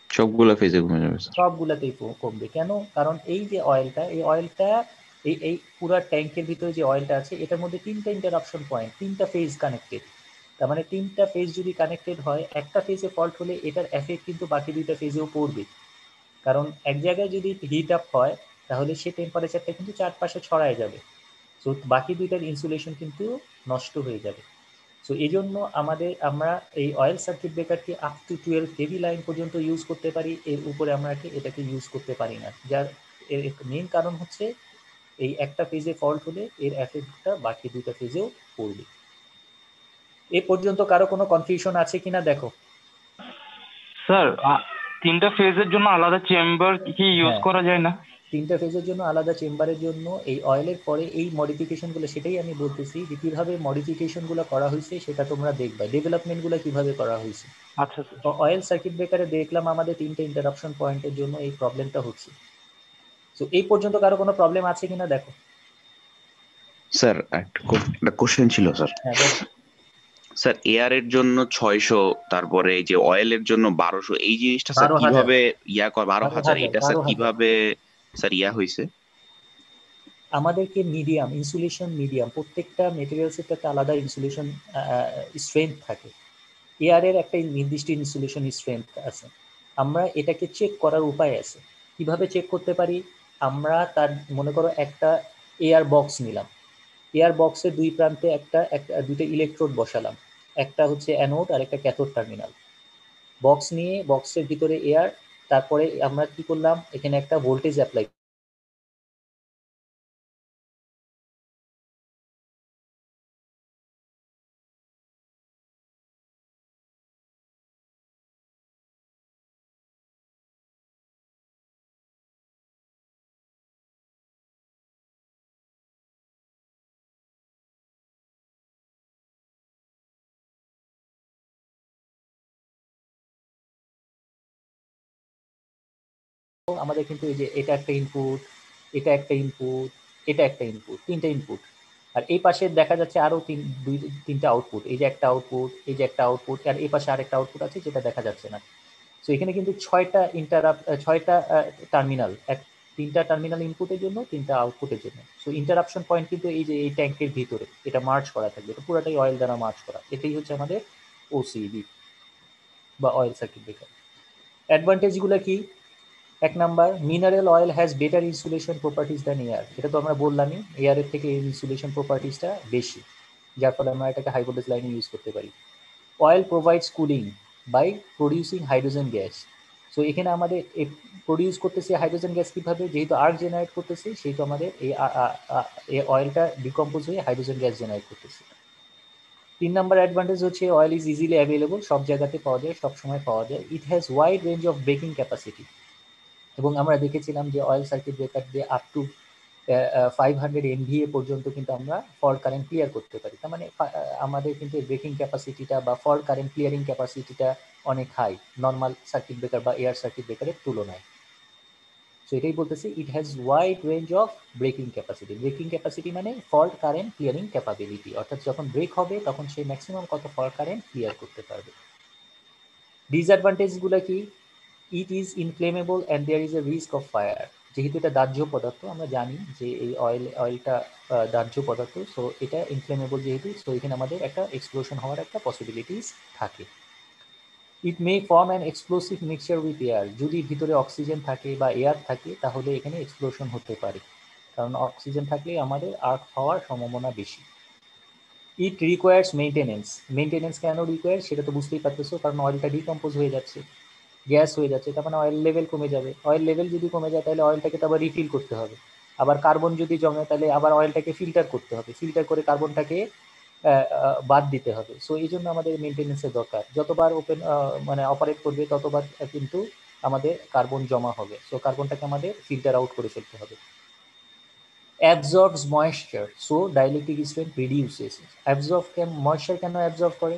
B: সবগুলা ফেজে কমে যাবে স্যার।
A: সবগুলাতেই কমবে। কেন? কারণ এই যে অয়েলটা, এই অয়েলটা এই পুরো ট্যাঙ্কের ভিতরে যে অয়েলটা আছে এটার মধ্যে তিনটা ইন্টারাপশন পয়েন্ট, তিনটা ফেজ কানেক্টেড। তার মানে তিনটা ফেজ যদি কানেক্টেড হয়, একটা ফেজে ফল্ট হলে এটার এফেক্ট কিন্তু বাকি দুইটা ফেজেও পড়বে। কারণ এক জায়গায় যদি হিট আপ হয় তাহলে সে টেম্পারেচারটা কিন্তু চারপাশে ছড়ায় যাবে। সো বাকি দুইটার ইনসুলেশন কিন্তু নষ্ট হয়ে যাবে। সো এই জন্য আমরা এই অয়েল সার্কিট ব্রেকারকে আপ টু 12 কেভি লাইন পর্যন্ত ইউজ করতে পারি, এর উপরে আমরা এটাকে ইউজ করতে পারি না। যার এর মেইন কারণ হচ্ছে এই একটা ফেজে ফল্ট হলে এর এফেক্টটা বাকি দুটো ফেজেও পড়বে। এ পর্যন্ত কারো কোনো কনফিউশন আছে কিনা দেখো।
C: স্যার তিনটা ফেজের জন্য আলাদা চেম্বার কি ইউজ
A: হ্যাঁ,
C: করা যায় না?
A: তিনটা ফেজের জন্য আলাদা চেম্বারের জন্য এই অয়েলের পরে এই মডিফিকেশনগুলো, সেটাই আমি বলতেছি যে কীভাবে মডিফিকেশনগুলো করা হয়েছে সেটা তোমরা দেখবা, ডেভেলপমেন্টগুলো কীভাবে করা হয়েছে।
C: আচ্ছা স্যার।
A: তো অয়েল সার্কিট ব্রেকারে দেখলাম আমাদের তিনটে ইন্টারাপশন পয়েন্টের জন্য এই প্রবলেমটা হচ্ছে। তো এই পর্যন্ত কারো কোনো প্রবলেম আছে কিনা দেখো।
B: স্যার একটা কোশ্চেন ছিল স্যার।
A: হ্যাঁ বলো।
B: স্যার এয়ার এর জন্য 600, তারপরে এই যে অয়েল এর জন্য 1200, এই জিনিসটা স্যার
A: 12,000
B: কিভাবে 12,000,
A: 12,000
B: এটা স্যার কিভাবে স্যার হয়েছে?
A: আমাদেরকে মিডিয়াম ইনসুলেশন, মিডিয়াম প্রত্যেকটা মেটেরিয়ালসের একটা আলাদা ইনসুলেশন স্ট্রেংথ থাকে। এয়ারের একটা নির্দিষ্ট ইনসুলেশন স্ট্রেংথ আছে। আমরা এটাকে চেক করার উপায় আছে। কিভাবে চেক করতে পারি? আমরা তার মনে করো একটা এয়ার বক্স নিলাম, এয়ার বক্সের দুই প্রান্তে দুটো ইলেকট্রোড বসালাম, একটা হচ্ছে অ্যানোড আর একটা ক্যাথোড টার্মিনাল। বক্স নিয়ে বক্সের ভিতরে এয়ার, তারপরে আমরা কি করলাম, এখানে একটা ভোল্টেজ অ্যাপ্লাই আমাদের কিন্তু এই যে এটা একটা ইনপুট, এটা একটা ইনপুট, এটা একটা ইনপুট, তিনটা ইনপুট। আর এই পাশে দেখা যাচ্ছে আরো তিনটা আউটপুট, এই যে একটা আউটপুট, এই যে একটা আউটপুট, আর এই পাশে আরেকটা আউটপুট আছে যেটা দেখা যাচ্ছে না। সো এখানে কিন্তু ছয়টা টার্মিনাল, তিনটা টার্মিনাল ইনপুটের জন্য, তিনটা আউটপুটের জন্য। সো ইন্টারাপশন পয়েন্ট কিন্তু এই যে এই ট্যাঙ্কের ভিতরে এটা মার্চ করা থাকবে, এটা পুরোটাই অয়েল দ্বারা মার্চ করা। এটাই হচ্ছে আমাদের ওসিবি বা অয়েল সার্কিট ব্রেকার। অ্যাডভান্টেজগুলো কি? এক number, mineral oil has better insulation properties than air. এটা তো আমরা বললামই, এয়ারের থেকে ইনসুলেশন প্রপার্টিজটা বেশি, যার ফলে আমরা এটাকে হাই ভোল্টেজ লাইনে ইউজ করতে পারি। Oil provides cooling by producing hydrogen gas. So এখানে আমাদের প্রডিউস করতেছে হাইড্রোজেন গ্যাস কীভাবে? যেহেতু আর্ক জেনারেট করতেছে, সেহেতু আমাদের এই অয়েলটা ডিকম্পোজ হয়ে হাইড্রোজেন গ্যাস জেনারেট করতেছে। 3 নাম্বার অ্যাডভান্টেজ হচ্ছে অয়েল ইজ ইজিলি অ্যাভেলেবল, সব জায়গাতে পাওয়া যায়, সব সময় পাওয়া যায়। ইট has wide range of breaking capacity, এবং আমরা দেখেছিলাম যে অয়েল সার্কিট ব্রেকার দিয়ে আপ টু 500 MVA পর্যন্ত কিন্তু আমরা ফল্ট কারেন্ট ক্লিয়ার করতে পারি। তার মানে আমাদের কিন্তু ব্রেকিং ক্যাপাসিটিটা বা ফল্ট কারেন্ট ক্লিয়ারিং ক্যাপাসিটিটা অনেক হাই নর্মাল সার্কিট ব্রেকার বা এয়ার সার্কিট ব্রেকারের তুলনায়। সো এটাই বলতেছি, it has wide range of breaking capacity. Breaking capacity মানে ফল্ট কারেন্ট ক্লিয়ারিং ক্যাপাবিলিটি, অর্থাৎ যখন ব্রেক হবে তখন সে ম্যাক্সিমাম কত ফল্ট কারেন্ট ক্লিয়ার করতে পারবে। ডিসঅ্যাডভান্টেজগুলো কি? It is inflammable and there is a risk of fire. যেহেতু এটা দাহ্য পদার্থ, আমরা জানি যে এই অয়েলটা দাহ্য পদার্থ, সো এটা ইনফ্লেমেবল যেহেতু, সো এখানে আমাদের একটা এক্সপ্লোশন হওয়ার একটা পসিবিলিটিস থাকে। It may form an explosive mixture with air. যদি ভিতরে অক্সিজেন থাকে বা এয়ার থাকে তাহলে এখানে এক্সপ্লোশন হতে পারে, কারণ অক্সিজেন থাকলে আমাদের আর্ক হওয়ার সম্ভাবনা বেশি। It requires maintenance. মেনটেনেন্স কেন রিকোয়ার সেটা তো বুঝতেই পারতেছো, কারণ অয়েলটা ডিকম্পোজ হয়ে যাচ্ছে, গ্যাস হয়ে যাচ্ছে, তার মানে অয়েল লেভেল কমে যাবে। অয়েল লেভেল যদি কমে যায় তাহলে অয়েলটাকে তো আবার রিফিল করতে হবে। আবার কার্বন যদি জমে তাহলে আবার অয়েলটাকে ফিল্টার করতে হবে, ফিল্টার করে কার্বনটাকে বাদ দিতে হবে। সো এই জন্য আমাদের মেনটেনেন্সের দরকার। যতবার মানে অপারেট করবে ততবার কিন্তু আমাদের কার্বন জমা হবে, সো কার্বনটাকে আমাদের ফিল্টার আউট করে ফেলতে হবে। অ্যাবজর্বস moisture, so dielectric strength reduces. Moisture কেন অ্যাবজর্ব করে?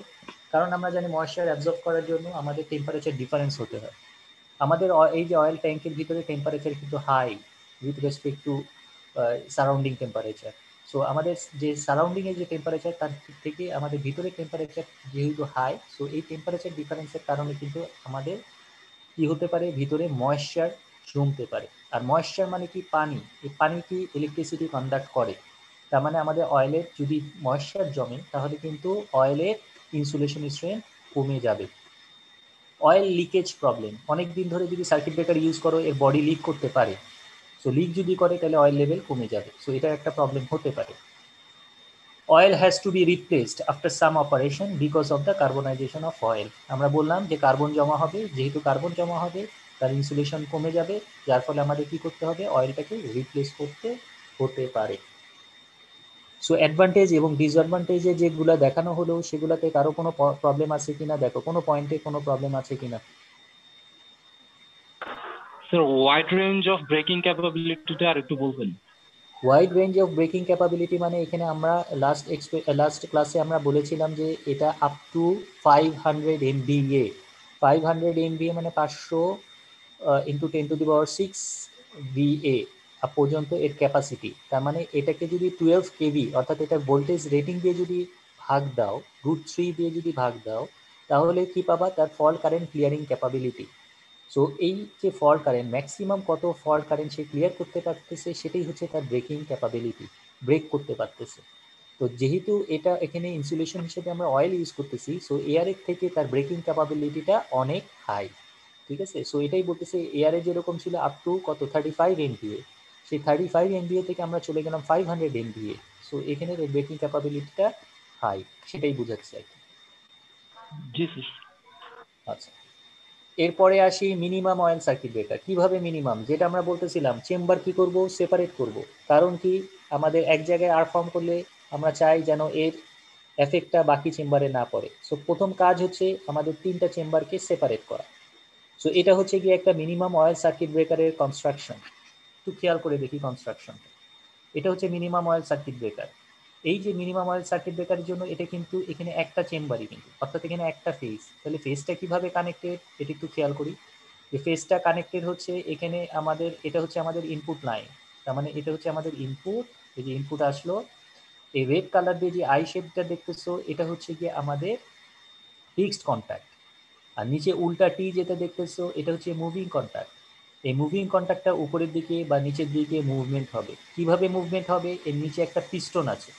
A: কারণ আমরা জানি ময়েশ্চার অ্যাবজর্ব করার জন্য আমাদের টেম্পারেচার ডিফারেন্স হতে হয়। আমাদের এই যে অয়েল ট্যাঙ্কের ভিতরে টেম্পারেচার কিন্তু high with respect to surrounding temperature. So আমাদের যে সারাউন্ডিংয়ের যে টেম্পারেচার তার থেকে আমাদের ভিতরে টেম্পারেচার যেহেতু হাই, সো এই টেম্পারেচার ডিফারেন্সের কারণে কিন্তু আমাদের কি হতে পারে, ভিতরে ময়েশ্চার জমতে পারে। আর ময়েশ্চার মানে কি? পানি। এই পানি কি ইলেকট্রিসিটি কন্ডাক্ট করে, তার মানে আমাদের অয়েলের যদি ময়েশ্চার জমে তাহলে কিন্তু অয়েলের ইনসুলেশন স্ট্রেংথ কমে যাবে। অয়েল লিকেজ প্রবলেম, অনেক দিন ধরে যদি সার্কিট ব্রেকার ইউজ করো এর বডি লিক করতে পারে। সো লিক যদি করে তাহলে অয়েল লেভেল কমে যাবে, সো এটা একটা প্রবলেম হতে পারে। oil has to be replaced after some operation because of the carbonization of oil. আমরা বললাম যে কার্বন জমা হবে, যেহেতু কার্বন জমা হবে তার ইনসুলেশন কমে যাবে, যার ফলে আমাদের কি করতে হবে, অয়েলটাকে রিপ্লেস করতে হতে পারে। সো অ্যাডভান্টেজ এবং ডিসঅ্যাডভান্টেজে যেগুলো দেখানো হলো সেগুলোতে কারো কোনো প্রবলেম আছে কিনা দেখো, কোনো পয়েন্টে কোনো প্রবলেম আছে কিনা।
C: Sir wide range of breaking ক্যাপাবিলিটিটা আর একটু বলবেন?
A: Wide range of breaking capability মানে এখানে আমরা লাস্ট ক্লাসে আমরা বলেছিলাম যে এটা আপ টু 500 MVA। 500 MVA মানে 500 ইন্টু 10⁶ VA পর্যন্ত এর ক্যাপাসিটি। তার মানে এটাকে যদি 12 kV অর্থাৎ এটা ভোল্টেজ রেটিং দিয়ে যদি ভাগ দাও, √3 দিয়ে যদি ভাগ দাও, তাহলে কি পাবা, তার fault current clearing capability. So এই যে ফল্ট কারেন্ট, ম্যাক্সিমাম কত ফল্ট কারেন্ট সে ক্লিয়ার করতে পারতেছে সেটাই হচ্ছে তার ব্রেকিং ক্যাপাবিলিটি, ব্রেক করতে পারতেছে। তো যেহেতু এটা এখানে ইনসুলেশন হিসেবে আমরা অয়েল ইউজ করতেছি, সো এয়ারের থেকে তার ব্রেকিং ক্যাপাবিলিটিটা অনেক হাই। ঠিক আছে, সো এটাই বলতেছে এয়ারে যেরকম ছিল আপ টু কত 35 MVA, সেই 35 MVA থেকে আমরা চলে গেলাম 500 MVA। সো এখানে ব্রেকিং ক্যাপাবিলিটিটা হাই, সেটাই বোঝাচ্ছে আর কি।
C: জি স্যার।
A: আচ্ছা, এরপরে আসি মিনিমাম অয়েল সার্কিট ব্রেকার। কিভাবে মিনিমাম, যেটা আমরা বলতেছিলাম চেম্বার কি করব, সেপারেট করব। কারণ কি, আমাদের এক জায়গায় আর ফর্ম করলে আমরা চাই যেন এর এফেক্টটা বাকি চেম্বারে না পড়ে। সো প্রথম কাজ হচ্ছে আমাদের 3টা চেম্বারকে সেপারেট করা। সো এটা হচ্ছে কি একটা মিনিমাম অয়েল সার্কিট ব্রেকারের কনস্ট্রাকশন। একটু খেয়াল করে দেখি কনস্ট্রাকশনটা। এটা হচ্ছে মিনিমাম অয়েল সার্কিট ব্রেকার। এই যে মিনিমাম অয়েল সার্কিট ব্রেকারের জন্য এটা কিন্তু এখানে একটা চেম্বারই, কিন্তু অর্থাৎ এখানে একটা ফেজ। তাহলে ফেজটা কিভাবে কানেক্টেড এটা একটু খেয়াল করি। যে ফেজটা কানেক্টেড হচ্ছে এখানে আমাদের, এটা হচ্ছে আমাদের ইনপুট লাইন। তার মানে এটা হচ্ছে আমাদের ইনপুট। এই যে ইনপুট আসলো, এই রেড কালার দিয়ে যে আই শেপটা দেখতেছো এটা হচ্ছে গিয়ে আমাদের ফিক্সড কন্ট্যাক্ট। আর নিচে উল্টা টি যেটা দেখতেছো এটা হচ্ছে মুভিং কন্ট্যাক্ট। এই মুভিং কন্ট্যাক্টটা উপরের দিকে বা নিচের দিকে মুভমেন্ট হবে। কিভাবে মুভমেন্ট হবে, এর নিচে একটা পিস্টন আছে,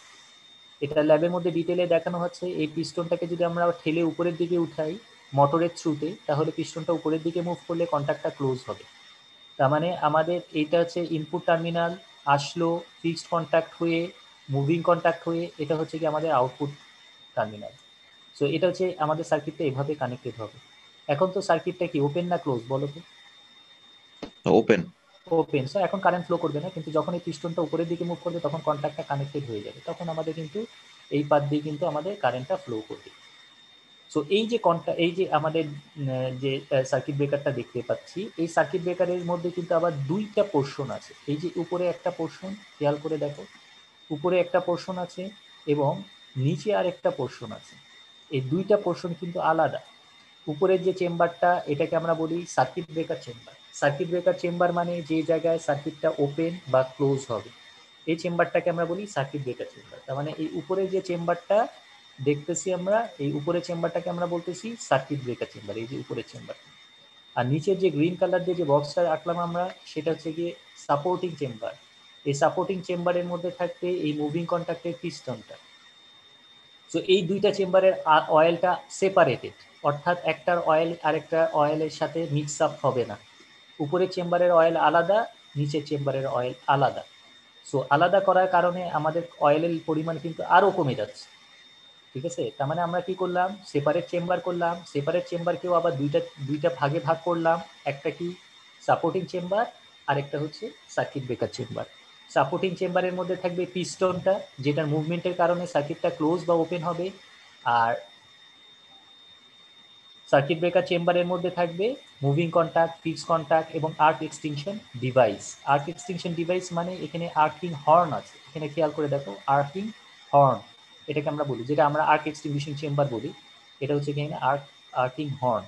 A: এটা ল্যাবের মধ্যে ডিটেলে দেখানো হচ্ছে। এই পিস্টনটাকে যদি আমরা ঠেলে উপরের দিকে উঠাই মোটরের থ্রুতে, তাহলে পিস্টনটা উপরের দিকে মুভ করলে কন্ট্যাক্টটা ক্লোজ হবে। তার মানে আমাদের এইটা হচ্ছে ইনপুট টার্মিনাল, আসলো ফিক্সড কন্ট্যাক্ট হয়ে মুভিং কন্ট্যাক্ট হয়ে এটা হচ্ছে কি আমাদের আউটপুট টার্মিনাল। সো এটা হচ্ছে আমাদের সার্কিটটা এভাবে কানেক্টেড হবে। এখন তো সার্কিটটা কি ওপেন না ক্লোজ বলো তো?
B: ওপেন।
A: ওপেন। সো এখন কারেন্ট ফ্লো করবে না, কিন্তু যখন এই পিস্টনটা উপরের দিকে মুভ করবে তখন কন্ট্যাক্টটা কানেক্টেড হয়ে যাবে, তখন আমাদের কিন্তু এই পাত দিয়ে কিন্তু আমাদের কারেন্টটা ফ্লো করবে। সো এই যে এই যে আমাদের যে সার্কিট ব্রেকারটা দেখতে পাচ্ছি, এই সার্কিট ব্রেকারের মধ্যে কিন্তু আবার দুইটা পোর্শন আছে। এই যে উপরে একটা পোর্শন, খেয়াল করে দেখো, উপরে একটা পোর্শন আছে এবং নিচে আর একটা পোর্শন আছে। এই দুইটা পোর্শন কিন্তু আলাদা। উপরের যে চেম্বারটা এটাকে আমরা বলি circuit breaker chamber. Circuit breaker chamber মানে যে জায়গায় সার্কিটটা ওপেন বা ক্লোজ হবে, এই চেম্বারটাকে আমরা বলি সার্কিট ব্রেকার চেম্বার। তার মানে এই উপরে যে চেম্বারটা দেখতেছি আমরা, এই উপরের চেম্বারটাকে আমরা বলতেছি সার্কিট ব্রেকার চেম্বার, এই যে উপরের চেম্বার। আর নিচের যে গ্রিন কালার দিয়ে যে বক্সটা আঁকলাম আমরা, সেটা হচ্ছে গিয়ে সাপোর্টিং চেম্বার। এই সাপোর্টিং চেম্বারের মধ্যে থাকবে এই মুভিং কন্ট্যাক্টের পিস্টনটা। সো এই দুইটা চেম্বারের অয়েলটা সেপারেটেড, অর্থাৎ একটার অয়েল আরেকটা অয়েলের সাথে মিক্স আপ হবে না। উপরের চেম্বারের অয়েল আলাদা, নিচের চেম্বারের অয়েল আলাদা। সো আলাদা করার কারণে আমাদের অয়েলের পরিমাণ কিন্তু আরও কমে যাচ্ছে। ঠিক আছে, তার মানে আমরা কি করলাম, সেপারেট চেম্বার করলাম। সেপারেট চেম্বারকেও আবার দুইটা ভাগে ভাগ করলাম, একটা কি সাপোর্টিং চেম্বার আর একটা হচ্ছে সার্কিট ব্রেকার চেম্বার। সাপোর্টিং চেম্বারের মধ্যে থাকবে পিস্টনটা, যেটার মুভমেন্টের কারণে সার্কিটটা ক্লোজ বা ওপেন হবে। আর সার্কিট ব্রেকার চেম্বারের মধ্যে থাকবে মুভিং কন্ট্যাক্ট, ফিক্সড কন্ট্যাক্ট এবং arc extinction device. Arc extinction device মানে এখানে আর্কিং হর্ন আছে, এখানে খেয়াল করে দেখো আর্কিং হর্ন এটাকে আমরা বলি, যেটা আমরা আর্ক এক্সটিংগুইশিং চেম্বার বলি, এটা হচ্ছে এখানে আর্কিং হর্ন।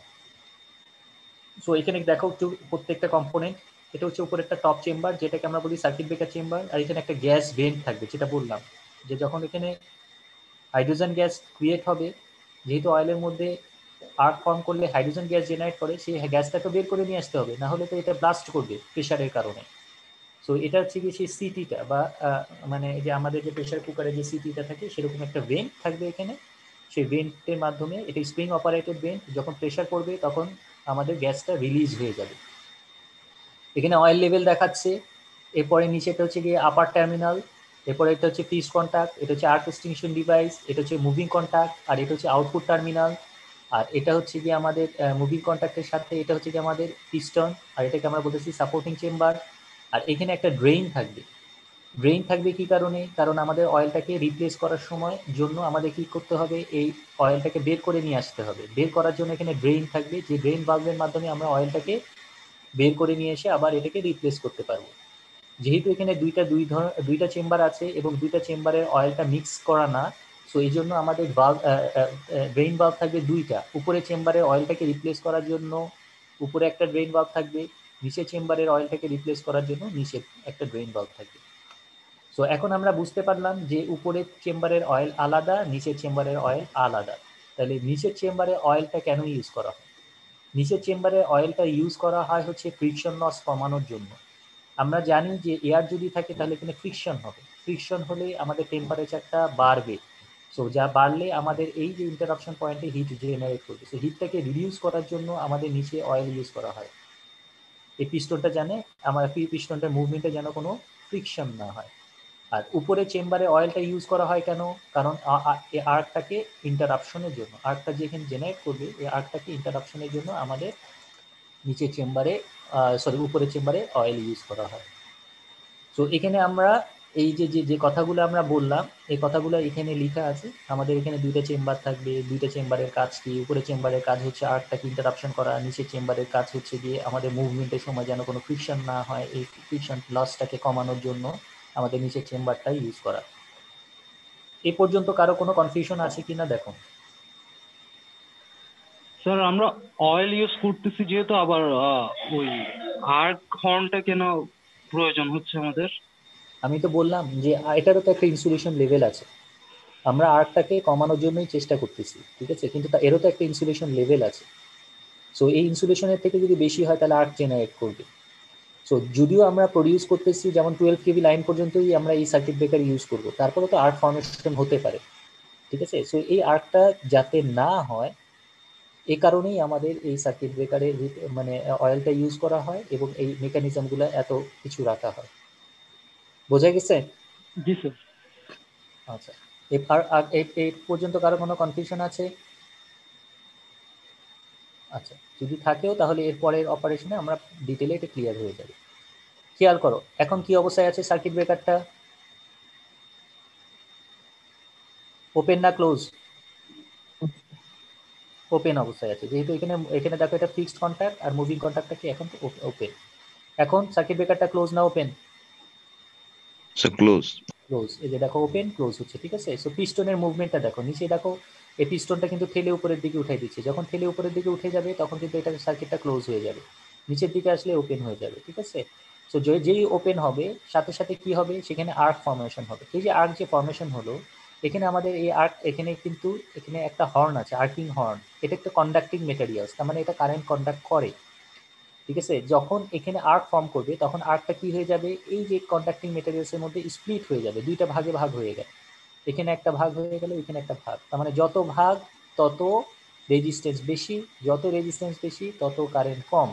A: সো এখানে দেখো একটু প্রত্যেকটা কম্পোনেন্ট। এটা হচ্ছে উপরে একটা টপ চেম্বার যেটাকে আমরা বলি সার্কিট ব্রেকার চেম্বার, আর এখানে একটা গ্যাস ভেন্ট থাকবে, যেটা বললাম যে যখন এখানে হাইড্রোজেন গ্যাস ক্রিয়েট হবে, যেহেতু অয়েলের মধ্যে আর্ক ফর্ম করলে হাইড্রোজেন গ্যাস জেনারেট করে, সেই গ্যাসটাকে বের করে নিয়ে আসতে হবে, না হলে তো এটা ব্লাস্ট করবে প্রেশারের কারণে। সো এটা হচ্ছে কি সেই সিটিটা বা মানে যে আমাদের যে প্রেশার কুকারে যে সিটিটা থাকে সেরকম একটা ভেন্ট থাকবে এখানে। সেই ভেন্টের মাধ্যমে, এটা স্প্রিং অপারেটেড ভেন্ট, যখন প্রেশার পড়বে তখন আমাদের গ্যাসটা রিলিজ হয়ে যাবে। এখানে অয়েল লেভেল দেখাচ্ছে। এরপরে নিচেটা হচ্ছে গিয়ে আপার টার্মিনাল, এরপরে এটা হচ্ছে ফিক্সড কন্টাক্ট, এটা হচ্ছে আর্ক এক্সটিংশন ডিভাইস, এটা হচ্ছে মুভিং কন্টাক্ট, আর এটা হচ্ছে আউটপুট টার্মিনাল। আর এটা হচ্ছে কি আমাদের মুভিং কন্টাক্টের সাথে এটা হচ্ছে কি আমাদের পিস্টন, আর এটাকে আমরা বলতেছি সাপোর্টিং চেম্বার। আর এখানে একটা ড্রেইন থাকবে। ড্রেইন থাকবে কি কারণে? কারণ আমাদের অয়েলটাকে রিপ্লেস করার সময় জন্য আমাদের কি করতে হবে, এই অয়েলটাকে বের করে নিয়ে আসতে হবে। বের করার জন্য এখানে ড্রেইন থাকবে, যে ড্রেইন ভালভের মাধ্যমে আমরা অয়েলটাকে বের করে নিয়ে এসে আবার এটাকে রিপ্লেস করতে পারবো। যেহেতু এখানে দুইটা চেম্বার আছে এবং দুইটা চেম্বারের অয়েলটা মিক্স করা না, সো এই জন্য আমাদের ড্রেইন ভালভ থাকবে দুইটা। উপরে চেম্বারের অয়েলটাকে রিপ্লেস করার জন্য উপরে একটা ড্রেইন ভালভ থাকবে, নিচের চেম্বারের অয়েলটাকে রিপ্লেস করার জন্য নিচে একটা ড্রেইন ভালভ থাকবে। সো এখন আমরা বুঝতে পারলাম যে উপরের চেম্বারের অয়েল আলাদা, নিচের চেম্বারের অয়েল আলাদা। তাহলে নিচের চেম্বারে অয়েলটা কেন ইউজ করা হয়? নিচের চেম্বারে অয়েলটা ইউজ করা হয় হচ্ছে ফ্রিকশন লস কমানোর জন্য। আমরা জানি যে এয়ার যদি থাকে তাহলে এখানে ফ্রিকশন হবে, ফ্রিকশন হলে আমাদের টেম্পারেচারটা বাড়বে। সো যা বাড়লে আমাদের এই যে ইন্টারাপশন পয়েন্টে হিট জেনারেট করবে, সো হিটটাকে রিডিউস করার জন্য আমাদের নিচে অয়েল ইউজ করা হয়। এই পিস্টনটা জানে আমার পিস্টনটার মুভমেন্টে যেন কোনো ফ্রিকশন না হয়। আর উপরে চেম্বারে অয়েলটা ইউজ করা হয় কেন? কারণ এই আর্কটাকে ইন্টারাপশনের জন্য, আর্কটা যেখানে জেনারেট করবে এই আর্কটাকে ইন্টারাপশনের জন্য আমাদের নিচের চেম্বারে উপরের চেম্বারে অয়েল ইউজ করা হয়। সো এখানে আমরা এই যে যে কথাগুলো আমরা বললাম, এই কথাগুলো এখানে লেখা আছে। আমাদের এখানে দুইটা চেম্বার থাকবে, দুইটা চেম্বারের কাজ কি? উপরে চেম্বারের কাজ হচ্ছে আর্কটাকে ইন্টারাপশন করা, নিচের চেম্বারের কাজ হচ্ছে গিয়ে আমাদের মুভমেন্টের সময় যেন কোনো ফ্রিকশন না হয়, এই ফ্রিকশন লসটাকে কমানোর জন্য আমাদের নিচের চেম্বারটা ইউজ করা। এ পর্যন্ত কারো কোনো কনফিউশন আছে কিনা দেখো।
C: স্যার আমরা অয়েল ইউজ করতেছি যেহেতু, আবার ওই আর্ক হর্নটা কেন প্রয়োজন হচ্ছে আমাদের?
A: আমি তো বললাম যে এটারও তো একটা ইনসুলেশন লেভেল আছে। আমরা আর্কটাকে কমানোর জন্যই চেষ্টা করতেছি, ঠিক আছে, কিন্তু এরও তো একটা ইনসুলেশন লেভেল আছে। সো এই ইনসুলেশনের থেকে যদি বেশি হয় তাহলে আর্ক জেনারেট করবে। সো যদিও আমরা প্রডিউস করতেছি যেমন 12 কেভি লাইন পর্যন্তই আমরা এই সার্কিট ব্রেকার ইউজ করব, তারপরে তো আর্ক ফর্মেশন হতে পারে, ঠিক আছে। সো এই আর্কটা যাতে না হয় এ কারণেই আমাদের এই সার্কিট ব্রেকারে মানে অয়েলটা ইউজ করা হয় এবং এই মেকানিজমগুলো এত কিছু রাখা হয়। বোঝা গেছে?
C: জি স্যার।
A: আচ্ছা, এই পর্যন্ত কারো কোনো কনফিউশন আছে? আচ্ছা, যদি থাকেও তাহলে এর পরের অপারেশনে আমরা ডিটেলে এটা ক্লিয়ার হয়ে যাবে। খেয়াল করো এখন কি অবস্থায় আছে সার্কিট ব্রেকারটা, ওপেন না ক্লোজ? ওপেন অবস্থায় আছে, যেহেতু এখানে এখানে দেখো এটা ফিক্সড কন্ট্যাক্ট আর মুভিং কন্ট্যাক্টটা কি এখন ওপেন। এখন সার্কিট ব্রেকারটা ক্লোজ না ওপেন?
B: Sir close.
A: ক্লোজ, এই যে দেখো ওপেন ক্লোজ হচ্ছে, ঠিক আছে। সো পিস্টনের মুভমেন্টটা দেখো, নিচে দেখো এই পিস্টনটা কিন্তু ঠেলে উপরের দিকে উঠাই দিচ্ছে, যখন ঠেলে উপরের দিকে উঠে যাবে তখন কিন্তু এটা সার্কিটটা ক্লোজ হয়ে যাবে, নিচের দিকে আসলে ওপেন হয়ে যাবে, ঠিক আছে। সো যেই ওপেন হবে সাথে সাথে কি হবে, সেখানে আর্ক ফর্মেশন হবে। এই যে আর্ক যে ফর্মেশন হলো, এখানে আমাদের এই আর্ক এখানে কিন্তু এখানে একটা হর্ন আছে, আর্কিং হর্ন। এটা একটা কন্ডাক্টিং মেটেরিয়ালস, তার মানে এটা কারেন্ট কন্ডাক্ট করে, ঠিক আছে। যখন এখানে আর্ক ফর্ম করবে তখন আর্কটা কি হয়ে যাবে, এই যে কন্ডাক্টিং মেটেরিয়ালসের মধ্যে স্প্লিট হয়ে যাবে, দুইটা ভাগে ভাগ হয়ে গেল, এখানে একটা ভাগ হয়ে গেল, এখানে একটা ভাগ। তার মানে যত ভাগ তত রেজিস্ট্যান্স বেশি, যত রেজিস্ট্যান্স বেশি তত কারেন্ট কম।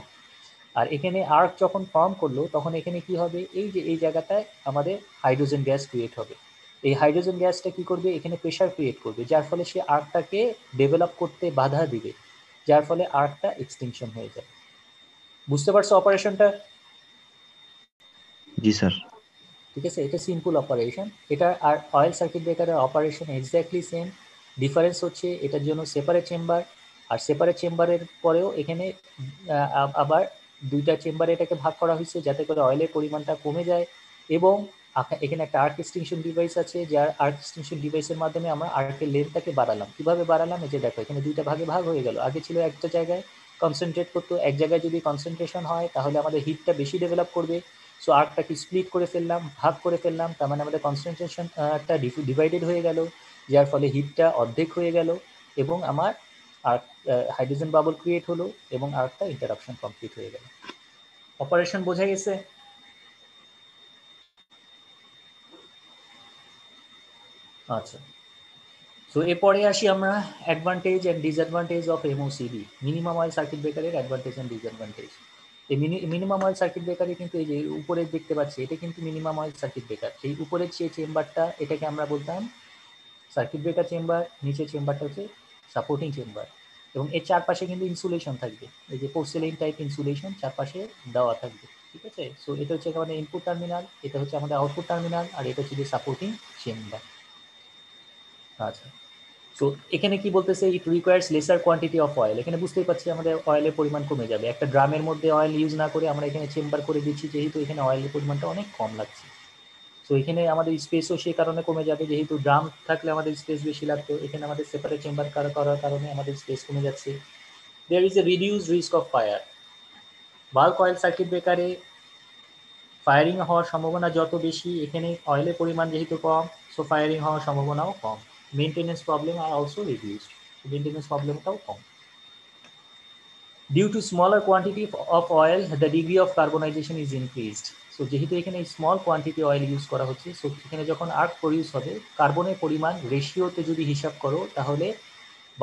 A: আর এখানে আর্ক যখন ফর্ম করলো তখন এখানে কি হবে, এই যে এই জায়গাটায় আমাদের হাইড্রোজেন গ্যাস ক্রিয়েট হবে। এই হাইড্রোজেন গ্যাসটা কি করবে, এখানে প্রেশার ক্রিয়েট করবে, যার ফলে সে আর্কটাকে ডেভেলপ করতে বাধা দিবে, যার ফলে আর্কটা এক্সটিংশন হয়ে যাবে। বুঝতে পারছো অপারেশনটা?
B: জি স্যার।
A: ঠিক আছে, এটা সিম্পল অপারেশন। এটা আর অয়েল সার্কিট ব্রেকারের অপারেশন এক্স্যাক্টলি সেম। ডিফারেন্স হচ্ছে এটার জন্য সেপারেট চেম্বার, আর সেপারেট চেম্বারের পরেও এখানে আবার দুইটা চেম্বারে এটাকে ভাগ করা হয়েছে যাতে করে অয়েলের পরিমাণটা কমে যায়। এবং এখানে একটা আর্ক এক্সটিংশন ডিভাইস আছে, যার আর্ক এক্সটিংশন ডিভাইসের মাধ্যমে আমরা আর্কের লেন্থটাকে বাড়ালাম। কিভাবে বাড়ালাম, এই যে দেখো এখানে দুইটা ভাগে ভাগ হয়ে গেল। আগে ছিল একটা জায়গায় কনসেন্ট্রেট করতো, এক জায়গায় যদি কনসেন্ট্রেশন হয় তাহলে আমাদের হিটটা বেশি ডেভেলপ করবে। সো আর্কটাকে স্প্লিট করে ফেললাম, ভাগ করে ফেললাম, তার মানে আমাদের কনসেন্ট্রেশনটা ডিভাইডেড হয়ে গেল, যার ফলে হিটটা অর্ধেক হয়ে গেল এবং আমার আর্ক হাইড্রোজেন বাবল ক্রিয়েট হলো এবং আর্কটা ইন্টারাপশন কমপ্লিট হয়ে গেল। অপারেশন বোঝা গেছে? আচ্ছা, সো এরপরে আসি আমরা advantage and disadvantage of MOCB, minimum oil circuit ব্রেকারের অ্যাডভান্টেজ অ্যান্ড ডিসঅ্যাডভান্টেজ। এই মিনিমাম অয়েল সার্কিট ব্রেকারে কিন্তু এই যে উপরে দেখতে পাচ্ছি এটা কিন্তু মিনিমাম অয়েল সার্কিট ব্রেকার। এই উপরের যে চেম্বারটা এটাকে আমরা বলতাম সার্কিট ব্রেকার চেম্বার, নিচের চেম্বারটা হচ্ছে সাপোর্টিং চেম্বার, এবং এর চারপাশে কিন্তু ইনসুলেশন থাকবে, এই যে পোর্সেলেইন টাইপ ইনসুলেশন চারপাশে দেওয়া থাকবে। ঠিক আছে, সো এটা হচ্ছে আমাদের ইনপুট টার্মিনাল, এটা হচ্ছে আমাদের আউটপুট টার্মিনাল, আর এটা হচ্ছে যে সাপোর্টিং চেম্বার। আচ্ছা, সো এখানে কি বলতেছে, it requires lesser quantity of oil. এখানে বুঝতেই পারছি আমাদের অয়েলের পরিমাণ কমে যাবে, একটা ড্রামের মধ্যে অয়েল ইউজ না করে আমরা এখানে চেম্বার করে দিচ্ছি, যেহেতু এখানে অয়েলের পরিমাণটা অনেক কম লাগছে। সো এখানে আমাদের স্পেসও সেই কারণে কমে যাবে, যেহেতু ড্রাম থাকলে আমাদের স্পেস বেশি লাগতো, এখানে আমাদের সেপারেট চেম্বার করার কারণে আমাদের স্পেস কমে যাচ্ছে। There is a reduced risk of fire. Bulk oil circuit ব্রেকারে ফায়ারিং হওয়ার সম্ভাবনা যত বেশি, এখানে অয়েলের পরিমাণ যেহেতু কম, সো ফায়ারিং হওয়ার সম্ভাবনাও কম। Maintenance problem are also reduced, maintenance প্রবলেমটাও কম। Due to smaller quantity of oil the degree of carbonization is increased. So যেহেতু এখানে স্মল কোয়ান্টিটি অয়েল ইউজ করা হচ্ছে, সো এখানে যখন আর্ক প্রডিউস হবে কার্বনের পরিমাণ রেশিওতে যদি হিসাব করো তাহলে